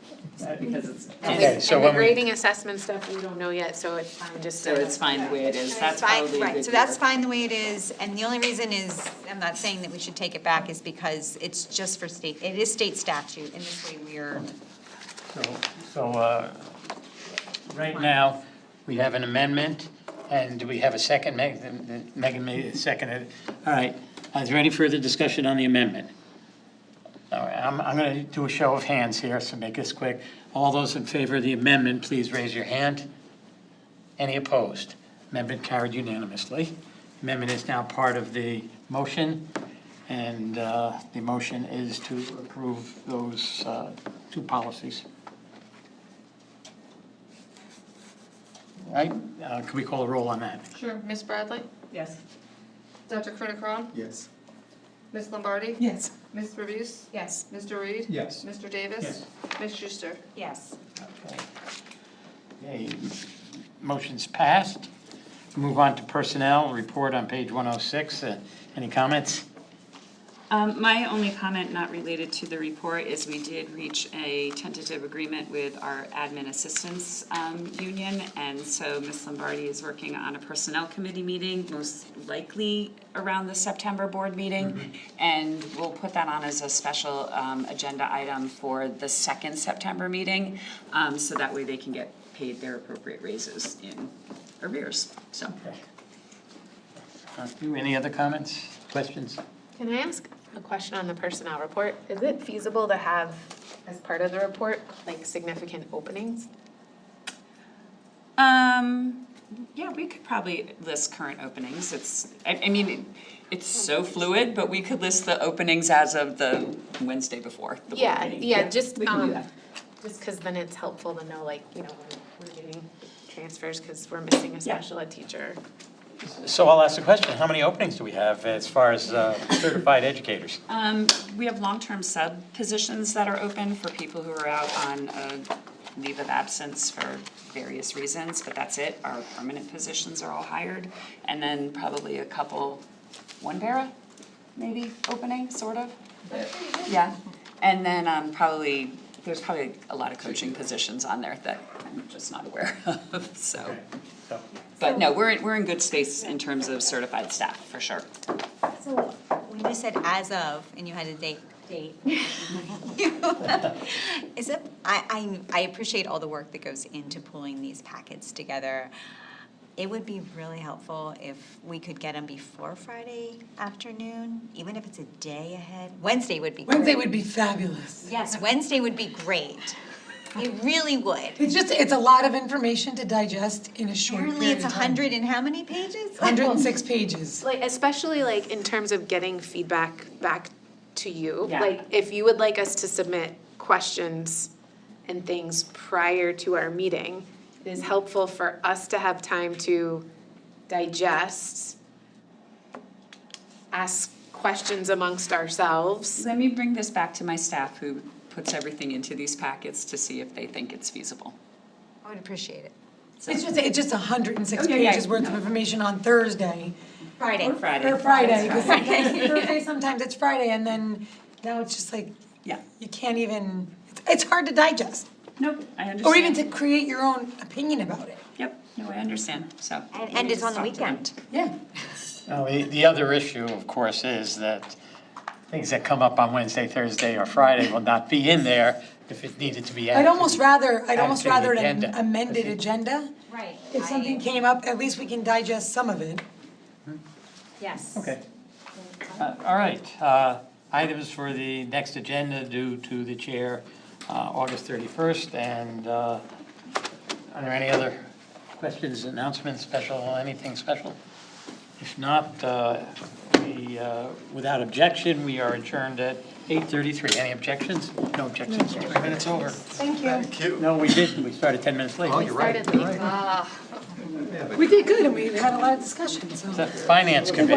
because it's. Okay, so And the when we- grading assessment stuff, we don't know yet, so it's fine just to. So it's fine the way it is, that's Fine, probably a right, good so that's year. fine the way it is, and the only reason is, I'm not saying that we should take it back, is because it's just for state, it is state statute, and this way we're, so, right now, we have an amendment, and do we have a second? Megan made a second. All right, is there any further discussion on the amendment? All right, I'm gonna do a show of hands here, so make this quick. All those in favor of the amendment, please raise your hand. Any opposed? Amendment carried unanimously. Amendment is now part of the motion, and the motion is to approve those two policies. All right, can we call a roll on that? Sure. Ms. Bradley? Yes. Dr. Krunichron? Yes. Ms. Lombardi? Yes. Ms. Revius? yes. Mr. Reed? Yes. Mr. Davis? Yes. Ms. Schuster? Yes. Okay, motion's passed. Move on to personnel, report on page 106. Any comments? My only comment not related to the report is we did reach a tentative agreement with our admin assistants union, and so Ms. Lombardi is working on a personnel committee meeting, most likely around the September board meeting, and we'll put that on as a special agenda item for the second September meeting, so that way they can get paid their appropriate raises in arrears, so. Any other comments, questions? Can I ask a question on the personnel report? Is it feasible to have, as part of the report, like significant openings? Yeah, we could probably list current openings, it's so fluid, but we could list the openings as of the Wednesday before the board meeting. Yeah, just, we can do that. just cause then it's helpful to know, like, when we're getting transfers because we're missing a special ed teacher. So I'll ask the question, how many openings do we have as far as certified educators? We have long-term sub positions that are open for people who are out on a leave of absence for various reasons, but that's it. Our permanent positions are all hired. And then probably a couple, one para, maybe, opening, sort of? Yeah. And then there's probably a lot of coaching positions on there that I'm just not aware of, so. So, But no, we're in good space in terms of certified staff, for sure. So when you said as of, and you had a date, is it, I appreciate all the work that goes into pulling these packets together. It would be really helpful if we could get them before Friday afternoon, even if it's a day ahead. Wednesday would be great. Wednesday would be fabulous. Yes, Wednesday would be great. It really would. It's a lot of information to digest in a short Apparently period it's of time. 100 and how many pages? 106 pages. Like, especially like in terms of getting feedback back to you. Yeah. Like, if you would like us to submit questions and things prior to our meeting, it is helpful for us to have time to digest, ask questions amongst ourselves. Let me bring this back to my staff who puts everything into these packets to see if they think it's feasible. I would appreciate it. It's just 106 Oh, yeah, pages worth of information on Thursday. Friday. Or Friday. Or Friday, because sometimes it's Thursday, sometimes it's Friday, and then now it's just like, Yeah. you can't even, it's hard to digest. Nope, I understand. Or even to create your own opinion about it. Yep, no, I understand, so. And it's on the weekend. Yeah. Now, the other issue, of course, is that things that come up on Wednesday, Thursday, or Friday will not be in there if it needed to be added. I'd almost rather add to the an agenda. amended agenda. Right. If something came up, at least we can digest some of it. Yes. Okay. All right, items for the next agenda due to the chair, August 31st, and are there any other questions, announcements, special, anything special? If not, without objection, we are adjourned at 8:33. Any objections? No objections. 3 minutes over. Thank you. No, we didn't, we started 10 minutes late. Oh, you're right. Started late. We did good, and we had a lot of discussion, so. The Finance Committee.